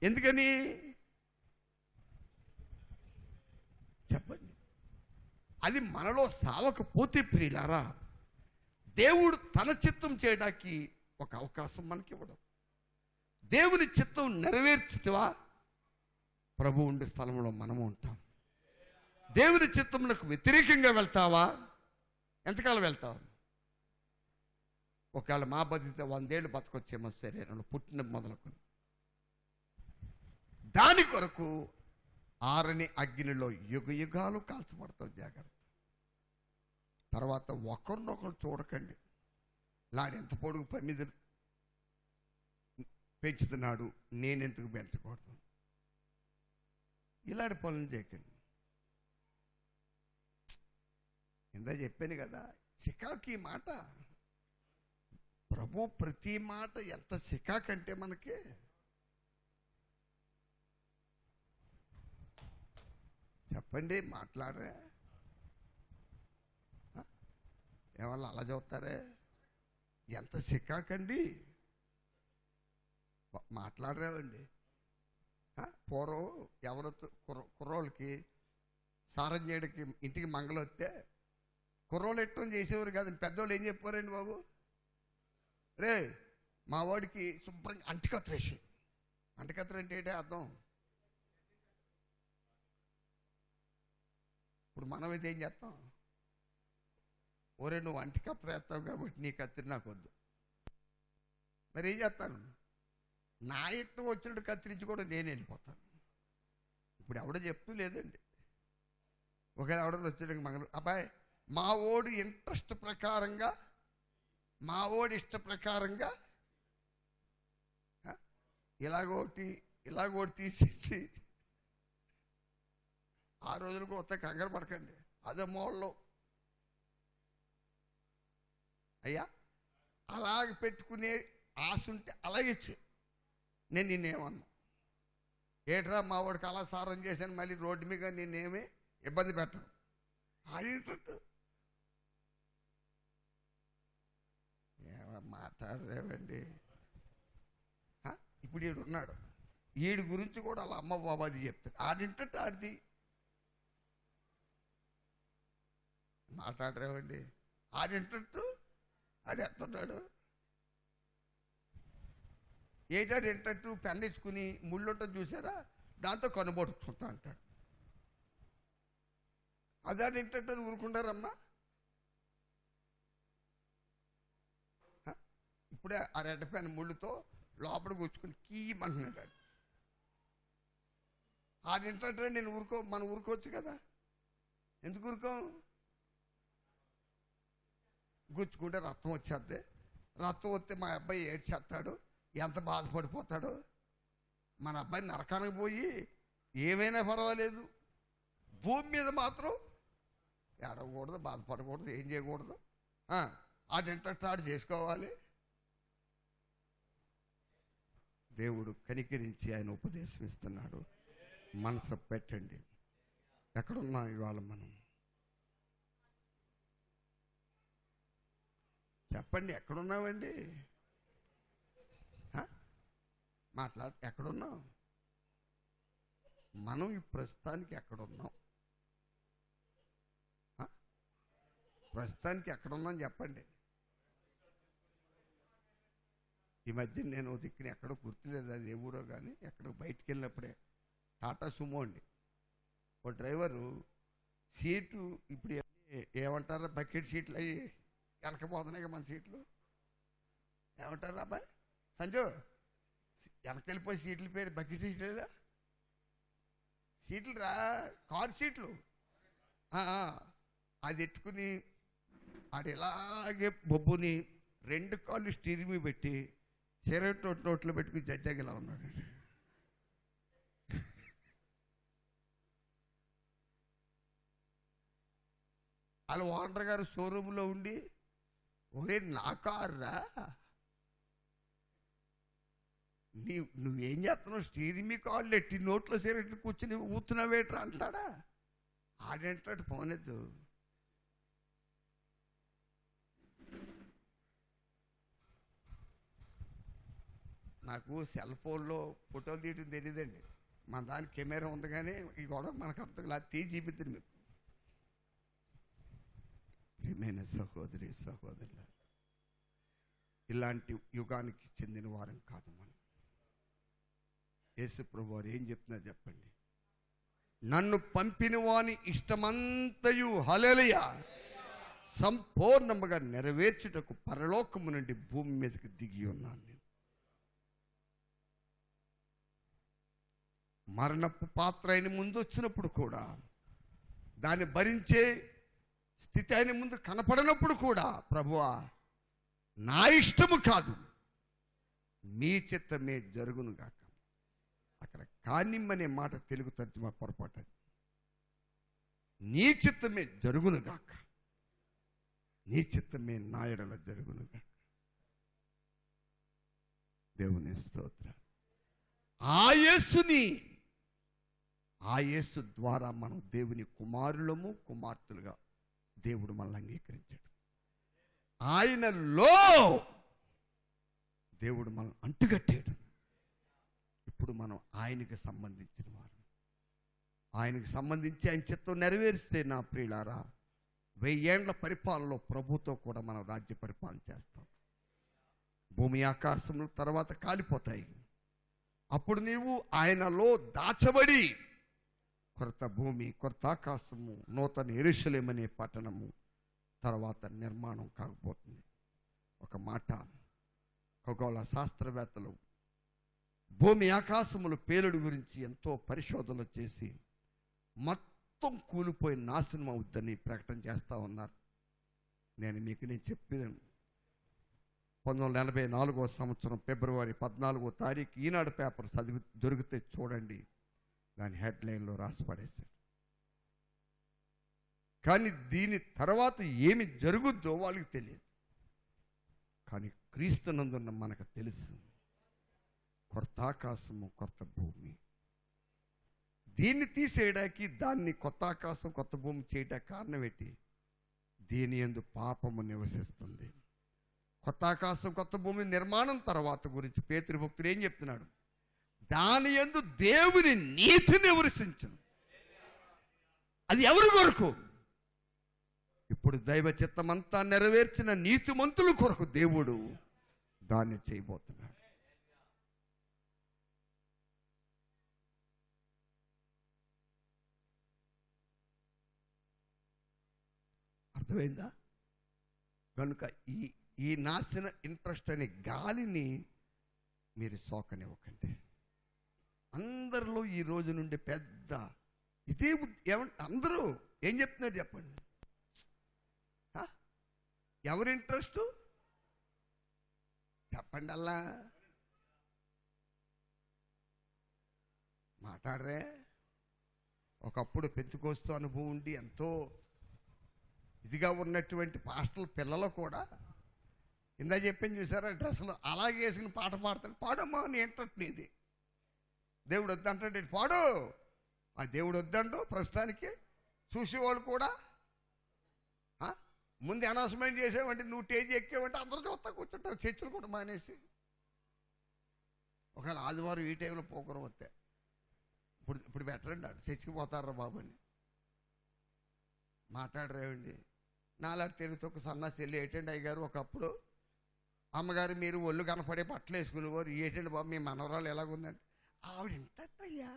ఎందుకని చెప్పండి? అది మనలో సావకపోతే ప్రియులారా, దేవుడు తన చిత్తం చేయడానికి ఒక అవకాశం మనకి ఇవ్వడం. దేవుని చిత్తం నెరవేర్చితివా, ప్రభు ఉండే స్థలంలో మనము ఉంటాం. దేవుని చిత్తమునకు వ్యతిరేకంగా వెళ్తావా, ఎంతకాలం వెళ్తావు? ఒకవేళ మా బతికితే 100 ఏళ్ళు బతకొచ్చేమో శరీరంలో పుట్టిన మొదలుకొని. దాని కొరకు ఆరని అగ్నిలో యుగ యుగాలు కాల్చబడతావు. జాగ్రత్త. తర్వాత ఒకరినొకరు చూడకండి. లాడు ఎంత పొడుగు పని పెంచుతున్నాడు, నేనెందుకు పెంచకూడదు? ఇలాంటి పనులు చేయకండి. ఇందా చెప్పాను కదా, సికాకి మాట. ప్రభు ప్రతి మాట ఎంత సికాకంటే మనకి. చెప్పండి, మాట్లాడరే. ఏమన్నా అలా చూస్తారే? ఎంత సిక్కాకండి, మాట్లాడరేవండి. పూర్వం ఎవరో కుర్రోళ్ళకి సారం చేయడానికి ఇంటికి మంగళ వస్తే కుర్రోళ్ళు ఎట్టం చేసేవారు కాదు, పెద్దోళ్ళు ఏం చెప్పారండి బాబు, రే మా వాడికి శుభ్రంగా అంటికత్తు వేసి. అంటికత్తు అంటే ఏంటి అర్థం? ఇప్పుడు మనం అయితే ఏం చేస్తాం, ఓరే నువ్వు అంటికత్తు వేస్తావు కాబట్టి నీ కత్తిరి నాకు వద్దు. మరి ఏం చేస్తాను, నా ఇష్టం వచ్చినట్టు కత్తిరించి కూడా నేను వెళ్ళిపోతాను. ఇప్పుడు ఎవడో చెప్తూ లేదండి. ఒకవేళ ఎవడో వచ్చేటప్పుడు మంగళ అబ్బాయి మా ఓడి ఇంట్రెస్ట్ ప్రకారంగా, మా ఓడి ఇష్ట ప్రకారంగా ఇలాగోటి తీసేసి ఆ రోజులకు వస్తే కంగారు పడకండి. అదే మోళ్ళు అయ్యా అలాగ పెట్టుకునే ఆశ ఉంటే అలాగే ఇచ్చే. నేను నిన్నేమన్నా ఏట్రా మా వాడికి అలా సారం చేశాను మళ్ళీ రోడ్డు మీద నిన్నేమి ఇబ్బంది పెట్టను. ఆడేటట్టు మాట్లాడలేవండి. ఇప్పుడు ఈడు ఉన్నాడు, ఈడి గురించి కూడా అలా అమ్మ బాబాది చెప్తాడు. ఆడింటట్టు ఆడిది మాట్లాడరేవండి. ఆడింటట్టు ఆడేస్తున్నాడు. ఏటాడు ఏంటట్టు పెన్ ఇచ్చుకుని ముళ్ళుంటుంది చూసారా, దాంతో కనుబొట్టుకుంటా అంటాడు. అదాడు ఏంటట్టు ఊరుకుంటారమ్మా. ఇప్పుడే ఆ రెడ్డ పెన్ ముళ్ళుతో లోపల కూర్చుకుని కీయమంటున్నాడు. ఆడింటట్టు నేను మనం ఊరుకోవచ్చు కదా, ఎందుకు ఊరుకోం? గుచ్చుకుంటే రక్తం వచ్చేద్ది. రక్తం వస్తే మా అబ్బాయి ఏడ్చేస్తాడు, ఎంత బాధపడిపోతాడు. మన అబ్బాయి నరకానికి పోయి ఏమైనా పర్వాలేదు, భూమి మీద మాత్రం ఏడవకూడదు, బాధపడకూడదు, ఏం చేయకూడదు. ఆడింటట్టు ఆడు చేసుకోవాలి. దేవుడు కనికరించి ఆయన ఉపదేశం ఇస్తున్నాడు. మనసు పెట్టండి. ఎక్కడున్నా ఇవాళ మనం చెప్పండి, ఎక్కడున్నావండి? ఎక్కడున్నాం మనం? ఈ ప్రస్తుతానికి ఎక్కడున్నాం? ప్రస్తుతానికి ఎక్కడున్నాం చెప్పండి. ఈ మధ్య నేను దిక్కుని ఎక్కడో గుర్తులేదు, అది ఏ ఊరో కానీ ఎక్కడో బయటికి వెళ్ళినప్పుడే టాటా సుమో అండి, ఓ డ్రైవరు సీటు ఇప్పుడు ఏమంటారా బకెట్ సీట్లు అయ్యి వెనకపోతున్నాయి మన సీట్లు, ఏమంటారు అబ్బాయి సంజు వెనకెళ్ళిపోయి సీట్ల పేరు బకెట్ సీట్లు, సీట్లు రా కారు సీట్లు. అది ఎట్టుకుని ఆడు ఇలాగే బొబ్బుని 2 కాళ్ళు స్టీరింగ్ మీద పెట్టి సిగరెట్ నోట్లో పెట్టుకుని జడ్జగిలా ఉన్నాడు. వాళ్ళ ఓనర్ గారు షోరూంలో ఉండి, ఒరే నా కారురా, నువ్వేం చేస్తున్నావు, స్టీరింగ్ మీ కాళ్ళు ఎట్టి నోట్లో సిగరెట్ కూర్చుని ఊతున్నావేట్రా అంటాడా. ఆడంటాడు పోనేద్దు. నాకు సెల్ ఫోన్లో ఫోటోలు తీయడం తెలియదండి, మన దానికి కెమెరా ఉంది కానీ ఈ గొడవ మనకు అర్థం కాదు, తీసి చూపిద్దాను మీకు. ప్రియమైన సహోదరి సహోదరుల, ఇలాంటి యుగానికి చెందిన వారం కాదు మనం. యేసు ప్రభువు వారు ఏం చెప్తున్నారు చెప్పండి, నన్ను పంపిన వాని ఇష్టమంతయు హల్లెలూయా సంపూర్ణముగా నెరవేర్చుటకు పరలోకము నుండి భూమి మీదకి దిగి ఉన్నాను. నేను మరణపు పాత్ర ఆయన ముందు వచ్చినప్పుడు కూడా, దాన్ని భరించే స్థితి ఆయన ముందు కనపడినప్పుడు కూడా, ప్రభువా నా ఇష్టము కాదు మీ చిత్తమే జరుగును గాక. అక్కడ కానిమ్మనే మాట తెలుగు తర్జుమా పొరపాటు. నీ చిత్తమే జరుగును గాక, నీ చిత్తమే నా ఎడల జరుగును గాక. దేవుని స్తోత్రం. ఆ యేసు ద్వారా మనం దేవుని కుమారులము కుమార్తెలుగా దేవుడు మనల్ని అంగీకరించాడు. ఆయనలో దేవుడు మనల్ని అంటుగట్టాడు. ఇప్పుడు మనం ఆయనకి సంబంధించిన వారు. ఆయనకి సంబంధించి ఆయన చిత్తం నెరవేరిస్తే నా ప్రియులారా 1000 ఏండ్ల పరిపాలనలో ప్రభుతో కూడా మనం రాజ్య పరిపాలన చేస్తాం. భూమి ఆకాశముల తర్వాత కాలిపోతాయి. అప్పుడు నీవు ఆయనలో దాచబడి కొత్త భూమి, కొత్త ఆకాశము, నూతన యెరూషలేము అనే పట్టణము తర్వాత నిర్మాణం కాకపోతుంది. ఒక మాట, ఖగోళ శాస్త్రవేత్తలు భూమి ఆకాశముల పేలుడు గురించి ఎంతో పరిశోధనలు చేసి మొత్తం కూలిపోయి నాశనం అవుద్దని ప్రకటన చేస్తూ ఉన్నారు. నేను చెప్పాను. 1984 సంవత్సరం ఫిబ్రవరి 14వ తారీఖు ఈనాడు పేపర్ చదివి దొరికితే చూడండి, దాని హెడ్లైన్లో రాసి పడేశారు. కానీ దీని తర్వాత ఏమి జరుగుద్దో వాళ్ళకి తెలియదు. కానీ క్రీస్తునందున్న మనకు తెలుసు, కొత్త ఆకాశము, కొత్త భూమి. దీన్ని తీసేయడానికి, దాన్ని కొత్త ఆకాశం, కొత్త భూమి చేయడానికి కారణం ఏంటి? దీని యందు పాపము నివసిస్తుంది. కొత్త ఆకాశం, కొత్త భూమి నిర్మాణం తర్వాత గురించి పేతురు భక్తుడు ఏం చెప్తున్నాడు? దాని యందు దేవుని నీతి నివసించును. అది ఎవరి కొరకు? ఇప్పుడు దైవ చిత్తమంతా నెరవేర్చిన నీతిమంతుల కొరకు దేవుడు దాన్ని చేయబోతున్నాడు. అర్థమైందా? కనుక ఈ నాశన ఇంట్రెస్ట్ అనే గాలిని మీరు సోకనివ్వకండి. అందరిలో ఈ రోజు నుండి పెద్ద ఇదే అందరూ ఏం చెప్తున్నారు చెప్పండి? ఎవరి ఇంట్రెస్ట్ చెప్పండి, అలా మాట్లాడరే. ఒకప్పుడు పెంతుకోస్తూ అనుభవం ఉండి ఎంతో ఇదిగా ఉన్నటువంటి పాస్టల్ పిల్లలు కూడా ఇందా చెప్పాను చూసారా, డ్రెస్సులు అలాగే వేసుకుని పాట పాడతాడు. పాడమ్మా, నీ ఇంట్రెస్ట్ నీది. దేవుడు వద్దంటాడు, పాడు. ఆ దేవుడు వద్దండు. ప్రస్తుతానికి చూసేవాళ్ళు కూడా ముందు అనౌన్స్మెంట్ చేసేవంటే నువ్వు స్టేజ్ ఎక్కేవంటే అందరూ చూస్తా కూర్చుంటారు. చర్చలు కూడా మానేసి ఒకవేళ ఆదివారం ఈ టైంలో పోకరం వస్తే ఇప్పుడు బెటరండి, అటు చర్చికి పోతారా బాబు అని మాట్లాడరేవండి. నాలాంటి తెలుగుతో ఒక సన్నాసి వెళ్ళి ఏంటండి అయ్యగారు, ఒకప్పుడు అమ్మగారు మీరు ఒళ్ళు కనపడే బట్టలు వేసుకునేవారు, ఏంటండి బాబు మీ మనవరాలు ఎలాగుందంటే ఆవిడ ఇంటయ్యా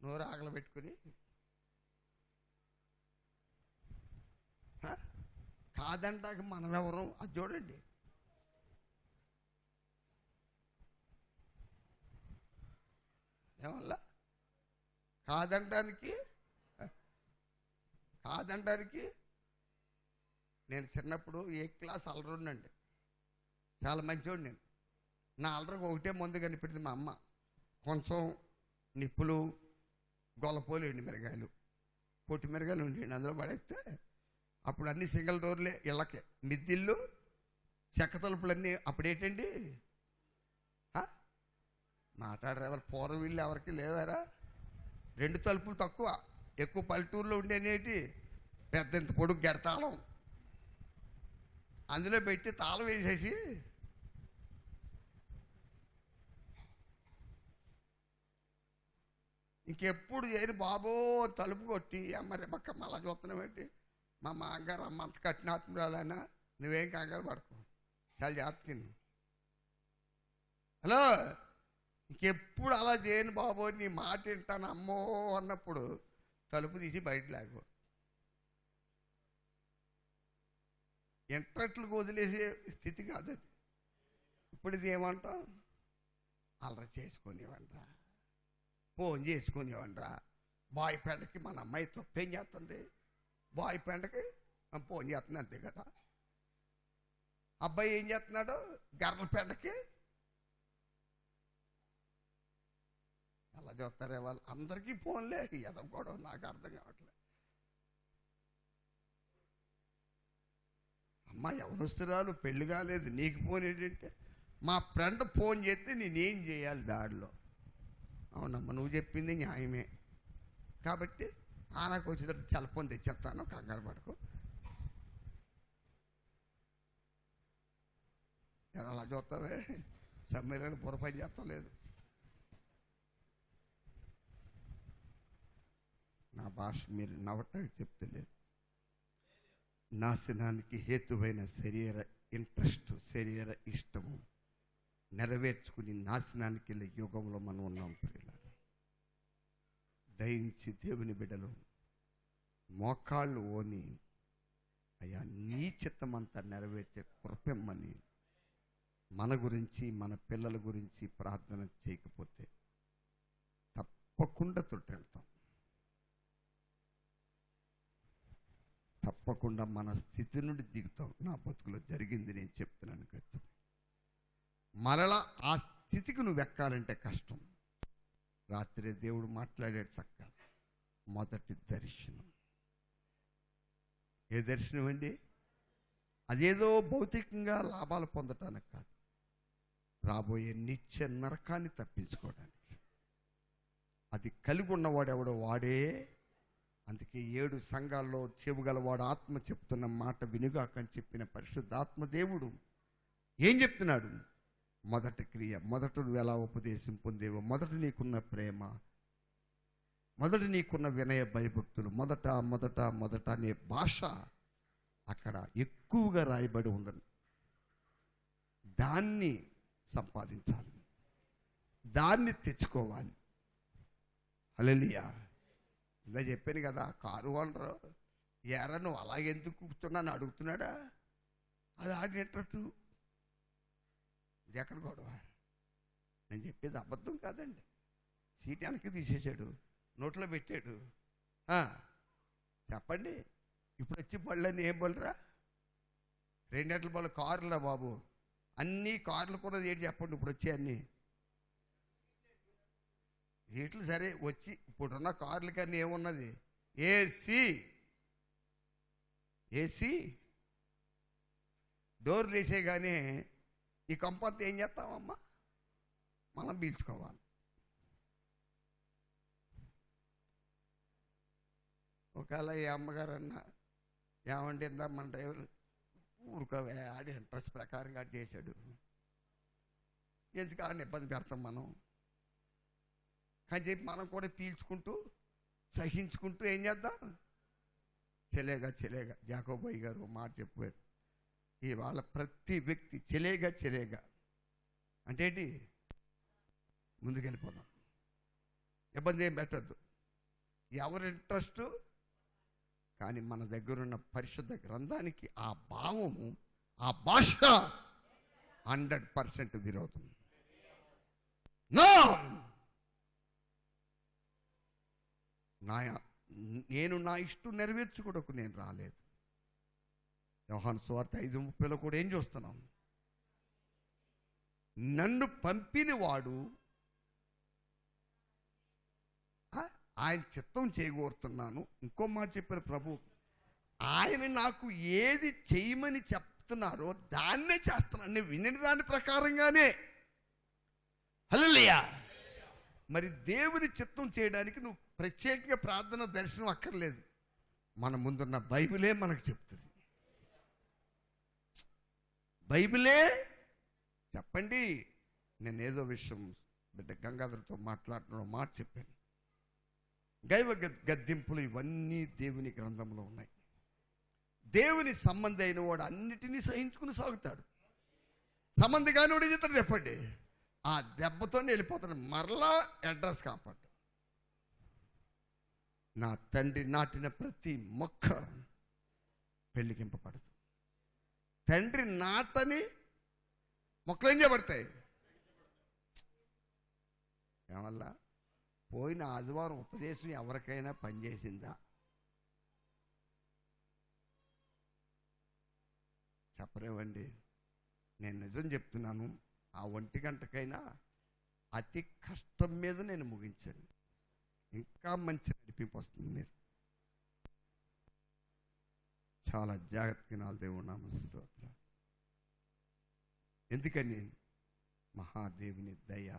నోరు ఆగలు పెట్టుకుని కాదంటాక మనం ఎవరు? అది చూడండి. ఏమల్లా కాదంటానికి నేను చిన్నప్పుడు ఏ క్లాస్ అల్లరుండండి, చాలా మంచివాడు నేను. నా అల్లరికి ఒకటే ముందు కనిపెట్టింది మా అమ్మ. కొంచెం నిప్పులు, గొల్లపోలు, ఎండి మిరగాయలు, పొట్టి మిరగాయలు ఉండేయండి, అందులో పడేస్తే అప్పుడు అన్ని సింగిల్ డోర్లే ఇళ్ళకి. మిద్దిళ్ళు, చెక్క తలుపులన్నీ అప్పుడేంటండి మాట్లాడరేవాళ్ళు. పూర్వం ఇల్లు ఎవరికి లేవారా? 2 తలుపులు తక్కువ, ఎక్కువ పల్లెటూరులో ఉండేనేటి పెద్ద ఇంత పొడుగు గెడతాళం, అందులో పెట్టి తాళం వేసేసి ఇంకెప్పుడు చేయని బాబో తలుపు కొట్టి అమ్మ రేపక్క మళ్ళా చూస్తున్నాం ఏంటి, మా మామగారు అమ్మ అంత కఠినాత్మరాలైనా నువ్వేం కంగారు పడుకో, చాలా జాగ్రత్తకి. హలో, ఇంకెప్పుడు అలా చేయను బాబో, నీ మాట వింటాను అమ్మో అన్నప్పుడు తలుపు తీసి బయట లేకపో. ఇంట్రెస్ట్లకు వదిలేసే స్థితి కాదు అది. ఇప్పుడు ఇది ఏమంటాం? అల్లరి చేసుకునేవండ్రా, ఫోన్ చేసుకునేవండ్రా. బాయ్ ఫ్రెండ్కి మన అమ్మాయి తప్పేం చేస్తుంది, బాయ్ ఫ్రెండ్కి ఫోన్ చేస్తుంది, అంతే కదా. అబ్బాయి ఏం చేస్తున్నాడు, గర్ల ఫ్రెండ్కి అలా చూస్తారే వాళ్ళు. అందరికీ ఫోన్లే, ఎదవ కూడా నాకు అర్థం కావట్లేదు. అమ్మ యవనస్తురాలు, పెళ్లి కాలేదు, నీకు ఫోన్ ఏంటంటే మా ఫ్రెండ్ ఫోన్ చేస్తే నేనేం చేయాలి దాడిలో? అవునమ్మా, నువ్వు చెప్పింది న్యాయమే, కాబట్టి నాకు వచ్చేటట్టు సెల్ఫోన్ తెచ్చేస్తాను, కంగారు పడుకో. అలా చూస్తావే, సమ్మేళన పొరపని చేస్తలేదు. నా భాష మీరు నవ్వటానికి చెప్తలేదు. నాశనానికి హేతువైన శరీర ఇంట్రెస్ట్, శరీర ఇష్టము నెరవేర్చుకుని నాశనానికి వెళ్ళే యుగంలో మనం ఉన్నాం. ప్రియులారా, దయించి దేవుని బిడ్డలు మోకాళ్ళు ఓని అయ్యా నీ చిత్తమంతా నెరవేర్చే కృపెమ్మని మన గురించి మన పిల్లల గురించి ప్రార్థన చేయకపోతే తప్పకుండా తొట్టెళ్తాం. తప్పకుండా మన స్థితి నుండి దిగుతాం. నా బతుకులో జరిగింది నేను చెప్తున్నాను ఖచ్చితంగా. మరలా ఆ స్థితికి నువ్వు ఎక్కాలంటే కష్టం. రాత్రి దేవుడు మాట్లాడాడు చక్కగా. మొదటి దర్శనం. ఏ దర్శనం అండి? అదేదో భౌతికంగా లాభాలు పొందటానికి కాదు, రాబోయే నిత్య నరకాన్ని తప్పించుకోవడానికి. అది కలిగి ఉన్నవాడు ఎవడో వాడే. అందుకే 7 సంఘాల్లో చెవుగలవాడు ఆత్మ చెప్తున్న మాట వినుగాకని చెప్పిన పరిశుద్ధాత్మ దేవుడు ఏం చెప్తున్నాడు? మొదటి క్రియ, మొదట నువ్వు ఎలా ఉపదేశం పొందేవో, మొదట నీకున్న ప్రేమ, మొదట నీకున్న వినయ భయభక్తులు, మొదట అనే భాష అక్కడ ఎక్కువగా రాయబడి ఉందని. దాన్ని సంపాదించాలి, దాన్ని తెచ్చుకోవాలి. హల్లెలూయా. ఇందా చెప్పాను కదా, కారు ఓనరు ఎరా నువ్వు అలాగెందుకు కూర్చున్నాను అడుగుతున్నాడా? అది ఆడినట్టు. ఇది ఎక్కడ గొడవ? నేను చెప్పేది అబద్ధం కాదండి. సీట్ వెనక్కి తీసేశాడు, నోట్లో పెట్టాడు. చెప్పండి, ఇప్పుడు వచ్చి బళ్ళని ఏం బళ్ళరా? 2 గంటల బళ్ళు కారులా బాబు. అన్నీ కార్లు కూడా ఏంటి చెప్పండి ఇప్పుడు వచ్చి అన్నీ సీట్లు. సరే వచ్చి ఇప్పుడున్న కార్లు కానీ ఏమున్నది? ఏసీ డోర్లు వేసే కానీ ఈ కంపంతా ఏం చేస్తామమ్మా? మనం పీల్చుకోవాలి. ఒకవేళ ఈ అమ్మగారు అన్న ఏమంటే మన డ్రైవర్ ఊరుకోవే, ఆడి ఇంట్రెస్ట్ ప్రకారంగా ఆడి చేశాడు, ఎందుకు ఆడిని ఇబ్బంది పెడతాం మనం అని చెప్పి మనం కూడా పీల్చుకుంటూ సహించుకుంటూ ఏం చేద్దాం? చెలేగా జాకోబాయి గారు మాట చెప్పారు. ఇవాళ ప్రతి వ్యక్తి చెలేగా అంటే ఏంటి? ముందుకెళ్ళిపోదాం, ఇబ్బంది ఏం పెట్టద్దు, ఎవరి ఇంట్రెస్ట్. కానీ మన దగ్గరున్న పరిశుద్ధ గ్రంథానికి ఆ భావము, ఆ భాష 100% విరోధం. నేను నా ఇష్టం నెరవేర్చుకోవడానికి నేను రాలేదు. యోహాను సువార్త 5:30లో కూడా ఏం చూస్తున్నాం? నన్ను పంపిన వాడు ఆయన చిత్తం చేయగోరుతున్నాను. ఇంకో మాట చెప్పారు ప్రభు, ఆయన నాకు ఏది చేయమని చెప్తున్నారో దాన్నే చేస్తున్నాను. నేను విని దాని ప్రకారంగానే. హల్లెలూయా. మరి దేవుని చిత్తం చేయడానికి నువ్వు ప్రత్యేకంగా ప్రార్థన, దర్శనం అక్కర్లేదు. మన ముందున్న బైబిలే మనకు చెప్తుంది. బైబిలే చెప్పండి. నేను ఏదో విషయం బిడ్డ గంగాధర్తో మాట్లాడుతున్న మాట చెప్పాను. దైవ గద్దింపులు ఇవన్నీ దేవుని గ్రంథంలో ఉన్నాయి. దేవుని సంబంధి అయిన వాడు అన్నిటినీ సహించుకుని సాగుతాడు. సంబంధి కాని వాడు చెప్తాడు చెప్పండి, ఆ దెబ్బతోనే వెళ్ళిపోతాడు. మరలా అడ్రస్ కాపాడు. నా తండ్రి నాటిన ప్రతి మొక్క పెళ్లికింపబడదు. తండ్రి నాటని మొక్కలు ఏం చేయబడతాయి? ఏమల్లా పోయిన ఆదివారం ఉపదేశం ఎవరికైనా పనిచేసిందా? చెప్పరేవండి. నేను నిజం చెప్తున్నాను, ఆ 1 గంటకైనా అతి కష్టం మీద నేను ముగించాను. ఇంకా మంచి నడిపింపు వస్తుంది. మీరు చాలా జాగ్రత్తగా నా దేవుడు నామస్తోత్రం. ఎందుకని? మహాదేవుని దయ,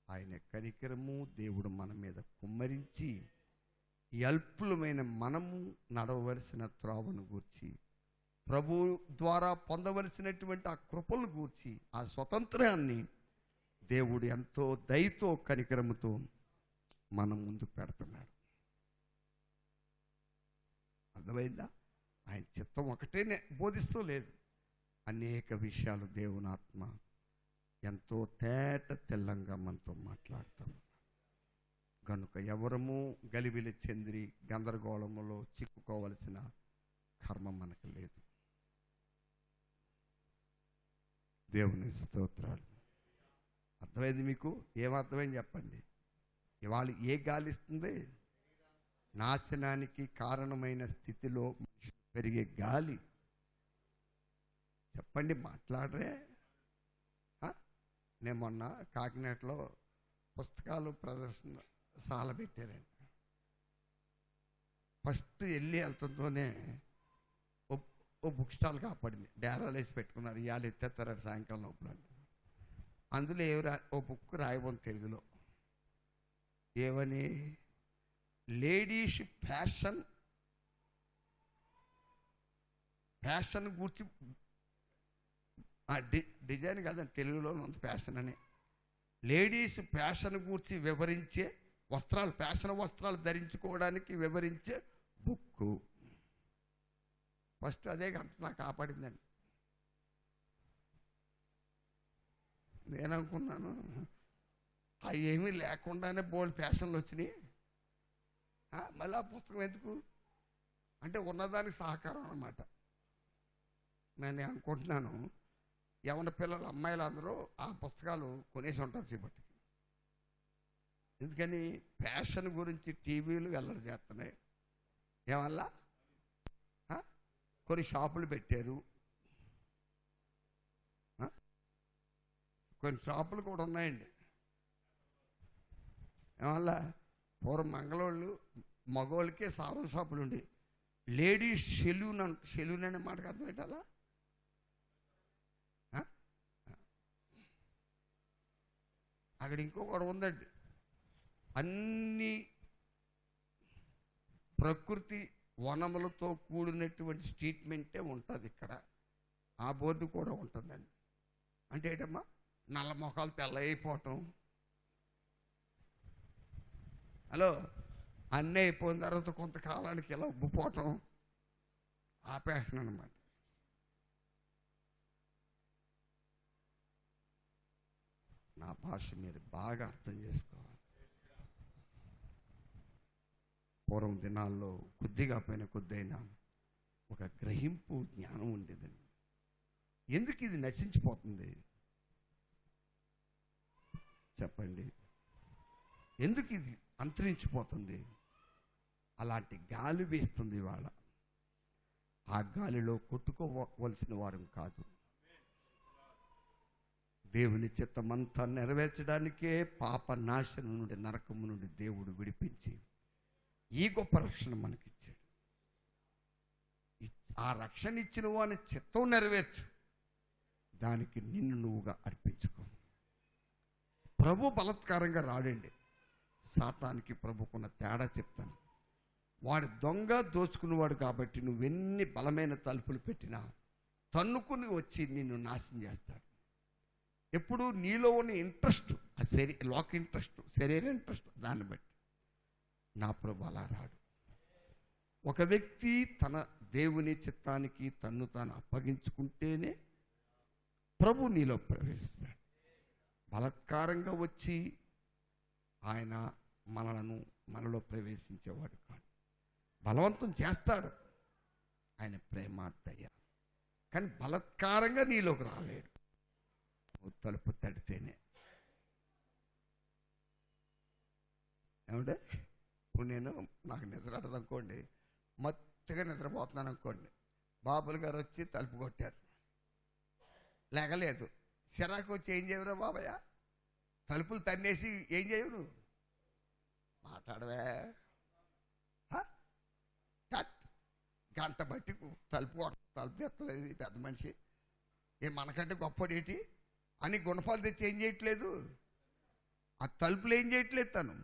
ఆయన కనికరము దేవుడు మన మీద కుమ్మరించి ఈ అల్పులమైన మనము నడవలసిన త్రోవను గూర్చి ప్రభు ద్వారా పొందవలసినటువంటి ఆ కృపలు గూర్చి ఆ స్వతంత్రాన్ని దేవుడు ఎంతో దయతో కనికరముతో మనం ముందు పెడుతున్నాడు. అర్థమైందా? ఆయన చిత్తం ఒకటే బోధిస్తూ లేదు, అనేక విషయాలు దేవుని ఆత్మ ఎంతో తేట తెల్లంగా మనతో మాట్లాడతాం. కనుక ఎవరము గలిబిలి చెంది గందరగోళములో చిక్కుకోవలసిన కర్మ మనకు లేదు. దేవుని స్తోత్రాలు. అర్థమైంది మీకు? ఏమర్థమైంది చెప్పండి. ఇవాళ ఏ గాలి ఇస్తుంది? నాశనానికి కారణమైన స్థితిలో మనుషులు పెరిగే గాలి. చెప్పండి, మాట్లాడరే. నేను మొన్న కాకినాడలో పుస్తకాలు ప్రదర్శనశాల పెట్టారండి. ఫస్ట్ వెళ్తుందోనే ఓ బుక్ స్టాల్ కాపాడింది. డేరాలు వేసి పెట్టుకున్నారు, ఇవాళ ఎత్తేస్తారట సాయంకాలం లోపల. అందులో ఓ బుక్ రాయబోను తెలుగులో. ఏమని? లేడీస్ ఫ్యాషన్ గురించి, డిజైన్ కాదని తెలుగులో ఉంది ఫ్యాషన్ అని. లేడీస్ ఫ్యాషన్ గురించి వివరించే వస్త్రాలు, ఫ్యాషన్ వస్త్రాలు ధరించుకోవడానికి వివరించే బుక్. ఫస్ట్ అదే గంట నాకు కాపాడిందండి. నేననుకున్నాను అవి ఏమీ లేకుండానే బోల్డ్ ఫ్యాషన్లు వచ్చినాయి, మళ్ళీ ఆ పుస్తకం ఎందుకు అంటే ఉన్నదానికి సహకారం అన్నమాట. నేను అనుకుంటున్నాను యవన పిల్లలు అమ్మాయిలు అందరూ ఆ పుస్తకాలు కొనేసి ఉంటారు చేపట్టుకి. ఎందుకని? ఫ్యాషన్ గురించి టీవీలు వెల్లడి చేస్తున్నాయి. ఏమల్ల కొన్ని షాపులు పెట్టారు, కొన్ని షాపులు కూడా ఉన్నాయండి. ఏమల్ల పూర్వం మంగళోళ్ళు మగవాళ్ళకే సారం షాపులు ఉండి, లేడీస్ సెలూన్ అనే మాటకు అర్థం ఏంటలా? అక్కడ ఇంకొకటి ఉందండి. అన్ని ప్రకృతి వనములతో కూడినటువంటి స్ట్రీట్మెంటే ఉంటుంది ఇక్కడ. ఆ బోర్డు కూడా ఉంటుందండి. అంటే ఏంటమ్మా? నల్ల మొఖాలు తెల్లయిపోవటం, హలో అన్నీ అయిపోయిన తర్వాత కొంతకాలానికి ఇలా ఉబ్బిపోవటం, ఆ ఫ్యాషన్ అన్నమాట. నా భాష మీరు బాగా అర్థం చేసుకోవాలి. పూర్వం దినాల్లో కొద్దిగా పైన కొద్దైనా ఒక గ్రహింపు జ్ఞానం ఉండేదండి. ఎందుకు ఇది నశించిపోతుంది చెప్పండి? ఎందుకు ఇది అంతరించిపోతుంది? అలాంటి గాలి వేస్తుంది ఇవాళ. ఆ గాలిలో కొట్టుకోవలసిన వారం కాదు. దేవుని చిత్తమంతా నెరవేర్చడానికే పాప నాశనం నుండి, నరకము నుండి దేవుడు విడిపించి ఈ గొప్ప రక్షణ మనకిచ్చాడు. ఆ రక్షణ ఇచ్చిన వాని చిత్తం నెరవేర్చు, దానికి నిన్ను నువ్వుగా అర్పించుకో. ప్రభు బలత్కారంగా రాడండి. సాతానికి ప్రభుకున్న తేడా చెప్తాను. వాడు దొంగ దోచుకునేవాడు కాబట్టి నువ్వెన్ని బలమైన తలుపులు పెట్టినా తన్నుకుని వచ్చి నిన్ను నాశనం చేస్తాడు. ఎప్పుడు నీలో ఉన్న ఇంట్రెస్ట్, ఆ లోక ఇంట్రెస్ట్, శరీర ఇంట్రెస్ట్, దాన్ని బట్టి. నా ప్రభు అలా రాడు. ఒక వ్యక్తి తన దేవుని చిత్తానికి తన్ను తాను అప్పగించుకుంటేనే ప్రభు నీలో ప్రవేశిస్తాడు. బలత్కారంగా వచ్చి ఆయన మనలో ప్రవేశించేవాడు కాదు. బలవంతం చేస్తాడు, ఆయన ప్రేమ దయ, కానీ బలత్కారంగా నీలోకి రాలేడు. తలుపు తడితేనే. ఏమంటే ఇప్పుడు నాకు నిద్ర అడదు అనుకోండి, మత్తుగా నిద్రపోతున్నాను అనుకోండి, బాబులు గారు వచ్చి తలుపు కొట్టారు, లేగలేదు, సిరాకు వచ్చి ఏం చేయవురా బాబయ్య? తలుపులు తన్నేసి ఏం చేయవు నువ్వు? మాట్లాడవే. గంట బట్టి తలుపు తెత్తలేదు పెద్ద మనిషి, మనకంటే గొప్పడేటి అని గుణపాలు తెచ్చి ఏం చేయట్లేదు, ఆ తలుపులు ఏం చేయట్లేదు తను.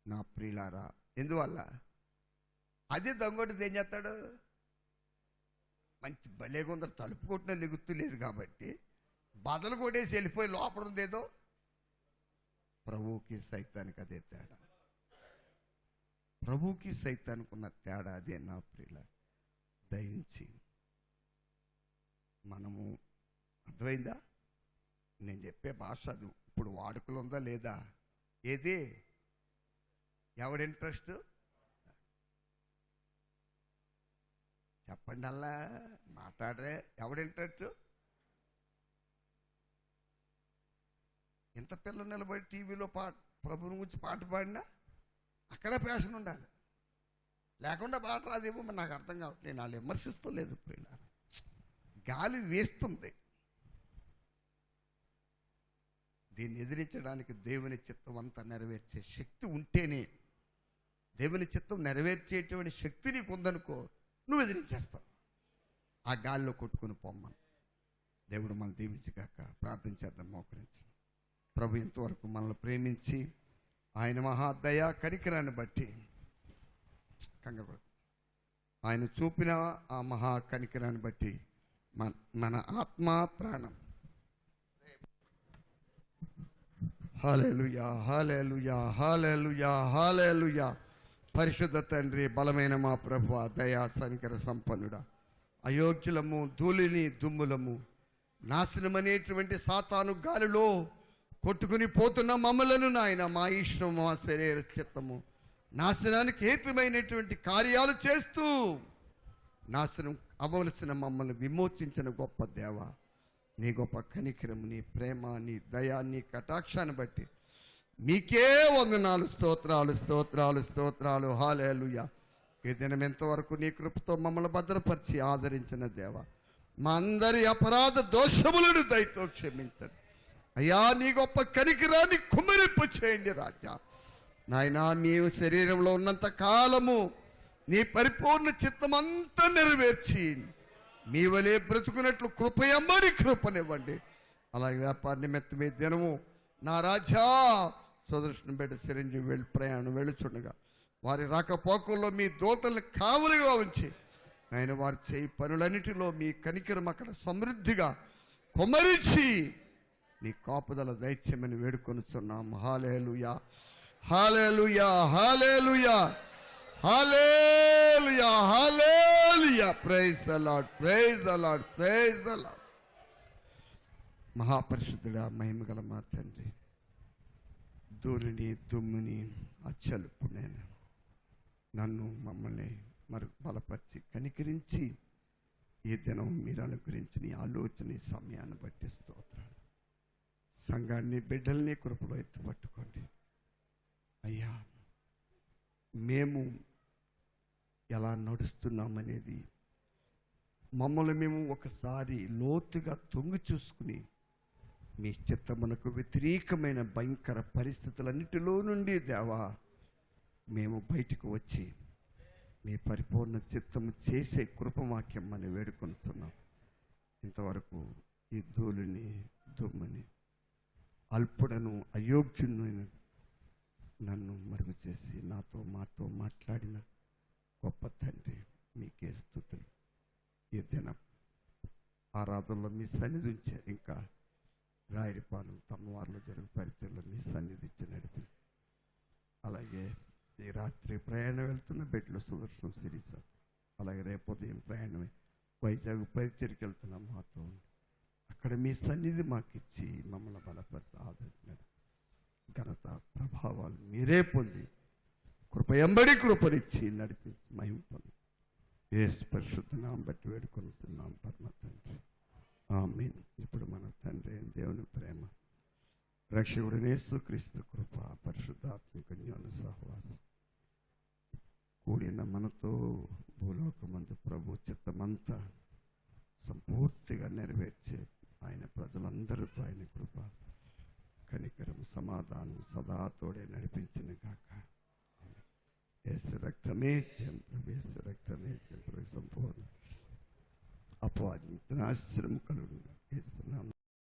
నా ప్రియులారా, ఎందువల్ల? అదే దొంగోటి ఏం చేస్తాడు? మంచి భలేగుందరు, తలుపు కొట్టిన లెగుత్తు లేదు కాబట్టి బదలు కొట్టేసి వెళ్ళిపోయి లోపల ఉందేదో. ప్రభువుకి సైతానికి అదే తేడా. ప్రభువుకి సైతానికి ఉన్న తేడా అదే నా ప్రియుల. దయించి మనము, అర్థమైందా? నేను చెప్పే భాష అది ఇప్పుడు వాడుకలు ఉందా లేదా? ఏది ఎవడి ఇంట్రెస్ట్ చెప్పండి, అలా మాట్లాడరే. ఎవడి ఇంట్రెస్ట్? ఎంత పిల్లలు నిలబడి టీవీలో ప్రభువుని గురించి పాట పాడినా అక్కడే ప్యాషన్ ఉండాలి, లేకుండా పాట రాదేమో. మరి నాకు అర్థం కావట్లేదు. నేను వాళ్ళు విమర్శిస్తూ లేదు ప్రియులారా, గాలి వేస్తుంది. దీన్ని ఎదిరించడానికి దేవుని చిత్తం అంతా నెరవేర్చే శక్తి ఉంటేనే, దేవుని చిత్తం నెరవేర్చేటువంటి శక్తి నీకు ఉందనుకో, నువ్వు ఎదిరించేస్తావు. ఆ గాలిలో కొట్టుకుని పొమ్మను. దేవుడు మనం దీవించగాక. ప్రార్థన చేద్దాం మోకరించి. ప్రభు ఇంతవరకు మనల్ని ప్రేమించి ఆయన మహాదయ కనికరాన్ని బట్టి కంగారు ఆయన చూపిన ఆ మహా కనికరాన్ని బట్టి మన ఆత్మ ప్రాణం హల్లెలూయా హల్లెలూయా హల్లెలూయా హల్లెలూయా. పరిశుద్ధ తండ్రి, బలమైన మా ప్రభువా, దయా కనికర సంపన్నుడా, అయోగ్యులము, ధూళిని దుమ్ములము, నాశనమనేటువంటి సాతాను గాలిలో కొట్టుకుని పోతున్న మమ్మలను నాయన, మా ఇష్టం, మా శరీర చిత్తము నాశనానికి హేతుమైనటువంటి కార్యాలు చేస్తూ నాశనం అవ్వవలసిన మమ్మల్ని విమోచించిన గొప్ప దేవ, నీ గొప్ప కనికరము, నీ ప్రేమ, నీ దయా, నీ కటాక్షాన్ని బట్టి మీకే వందనాలు, స్తోత్రాలు స్తోత్రాలు స్తోత్రాలు. హల్లెలూయా. ఈ దినం ఎంతవరకు నీ కృపతో మమ్మల్ని భద్రపరిచి ఆదరించిన దేవ, మా అందరి అపరాధ దోషములను దయతో క్షమించండి అయ్యా. నీ గొప్ప కనికరాన్ని కుమ్మరింపు చేయండి రాజా. నాయనా, మీ శరీరంలో ఉన్నంత కాలము నీ పరిపూర్ణ చిత్తమంతా నెరవేర్చి మీ వలే బ్రతుకున్నట్లు కృపయంబడి కృపనివ్వండి. అలాగే వ్యాపార నిమిత్తమే దినము నా రాజా సదృష్టిని బిడ్డ చిరంజీవి వెళ్ళి ప్రయాణం వెళ్ళుచుండగా వారి రాకపోకల్లో మీ దూతల్ని కావలిగా ఉంచి ఆయన వారు చేయి పనులన్నిటిలో మీ కనికరం అక్కడ సమృద్ధిగా కుమ్మరించి నీ కాపుదల దైత్యమని వేడుకొనుచున్నాం. Hallelujah hallelujah hallelujah hallelujah hallelujah. Praise the lord, praise the lord, praise the lord. మహాపరిశుద్ధుడా, మహిమగల మా తండ్రి, ధూళిని దుమ్ముని అచ్చలుపు నేను నన్ను మమ్మల్ని బలపరిచి కనికరించి ఈ దినం మీరు అనుగ్రహించిన ఈ ఆలోచన, ఈ సమయాన్ని బట్టి స్తోత్రాలు. సంఘాన్ని, బిడ్డల్ని కృపలో ఎత్తుపట్టుకోండి అయ్యా. మేము ఎలా నడుస్తున్నామనేది మమ్మల్ని మేము ఒకసారి లోతుగా తొంగి చూసుకుని మీ చిత్తమునకు వ్యతిరేకమైన భయంకర పరిస్థితులన్నిటిలో నుండి దేవా మేము బయటకు వచ్చి మీ పరిపూర్ణ చిత్తము చేసే కృపవాక్యం అని వేడుకొనుతున్నాం. ఇంతవరకు ఈ ధూళిని దుమ్ముని అల్పుడను అయోగ్యుని నన్ను మరుగు చేసి నాతో మాతో మాట్లాడిన గొప్ప తండ్రి, మీకే స్తుతులు. ఈ దిన ఆరాధనలో మీ సన్నిధి ఉంచారు. ఇంకా రాయడిపాలెం తమ్మవారిలో జరుగు పరిచయంలో మీ సన్నిధి ఇచ్చి నడిపి, అలాగే ఈ రాత్రి ప్రయాణం వెళ్తున్న బిడ్డలు సుదర్శనం సిరీస్, అలాగే రేపు ఉదయం ప్రయాణమే వైజాగ్ పరిచయకి వెళ్తున్నాం. మాతో అక్కడ మీ సన్నిధి మాకు ఇచ్చి మమ్మల్ని బలపరిచి ఆదరించినాడు. ఘనత ప్రభావాలు మీరే పొంది కృప ఎంబడి కృపనిచ్చి నడిపించి మహిమ పొంది యేసు పరిశుద్ధ నామం బట్టి వేడుకొనిస్తున్నాం పరమ తండ్రి, ఆమేన్. ఇప్పుడు మన తండ్రి అయిన దేవుని ప్రేమ, రక్షకుడు యేసుక్రీస్తు కృప, పరిశుద్ధాత్మిక జ్ఞాన సహవాసం కూడిన మనతో భూలోకమందు ప్రభు చిత్తమంతా సంపూర్తిగా నెరవేర్చే ఆయన ప్రజలందరితో ఆయన కృప, కనికరం, సమాధానం సదా తోడే నడిపించిన గాక. యేసు రక్తమే జయం ప్రభు, యేసు రక్తమే జయం ప్రభు. సంపూర్ణ అపవాది ఆశ్రయం కలుగును. యేసు నామమున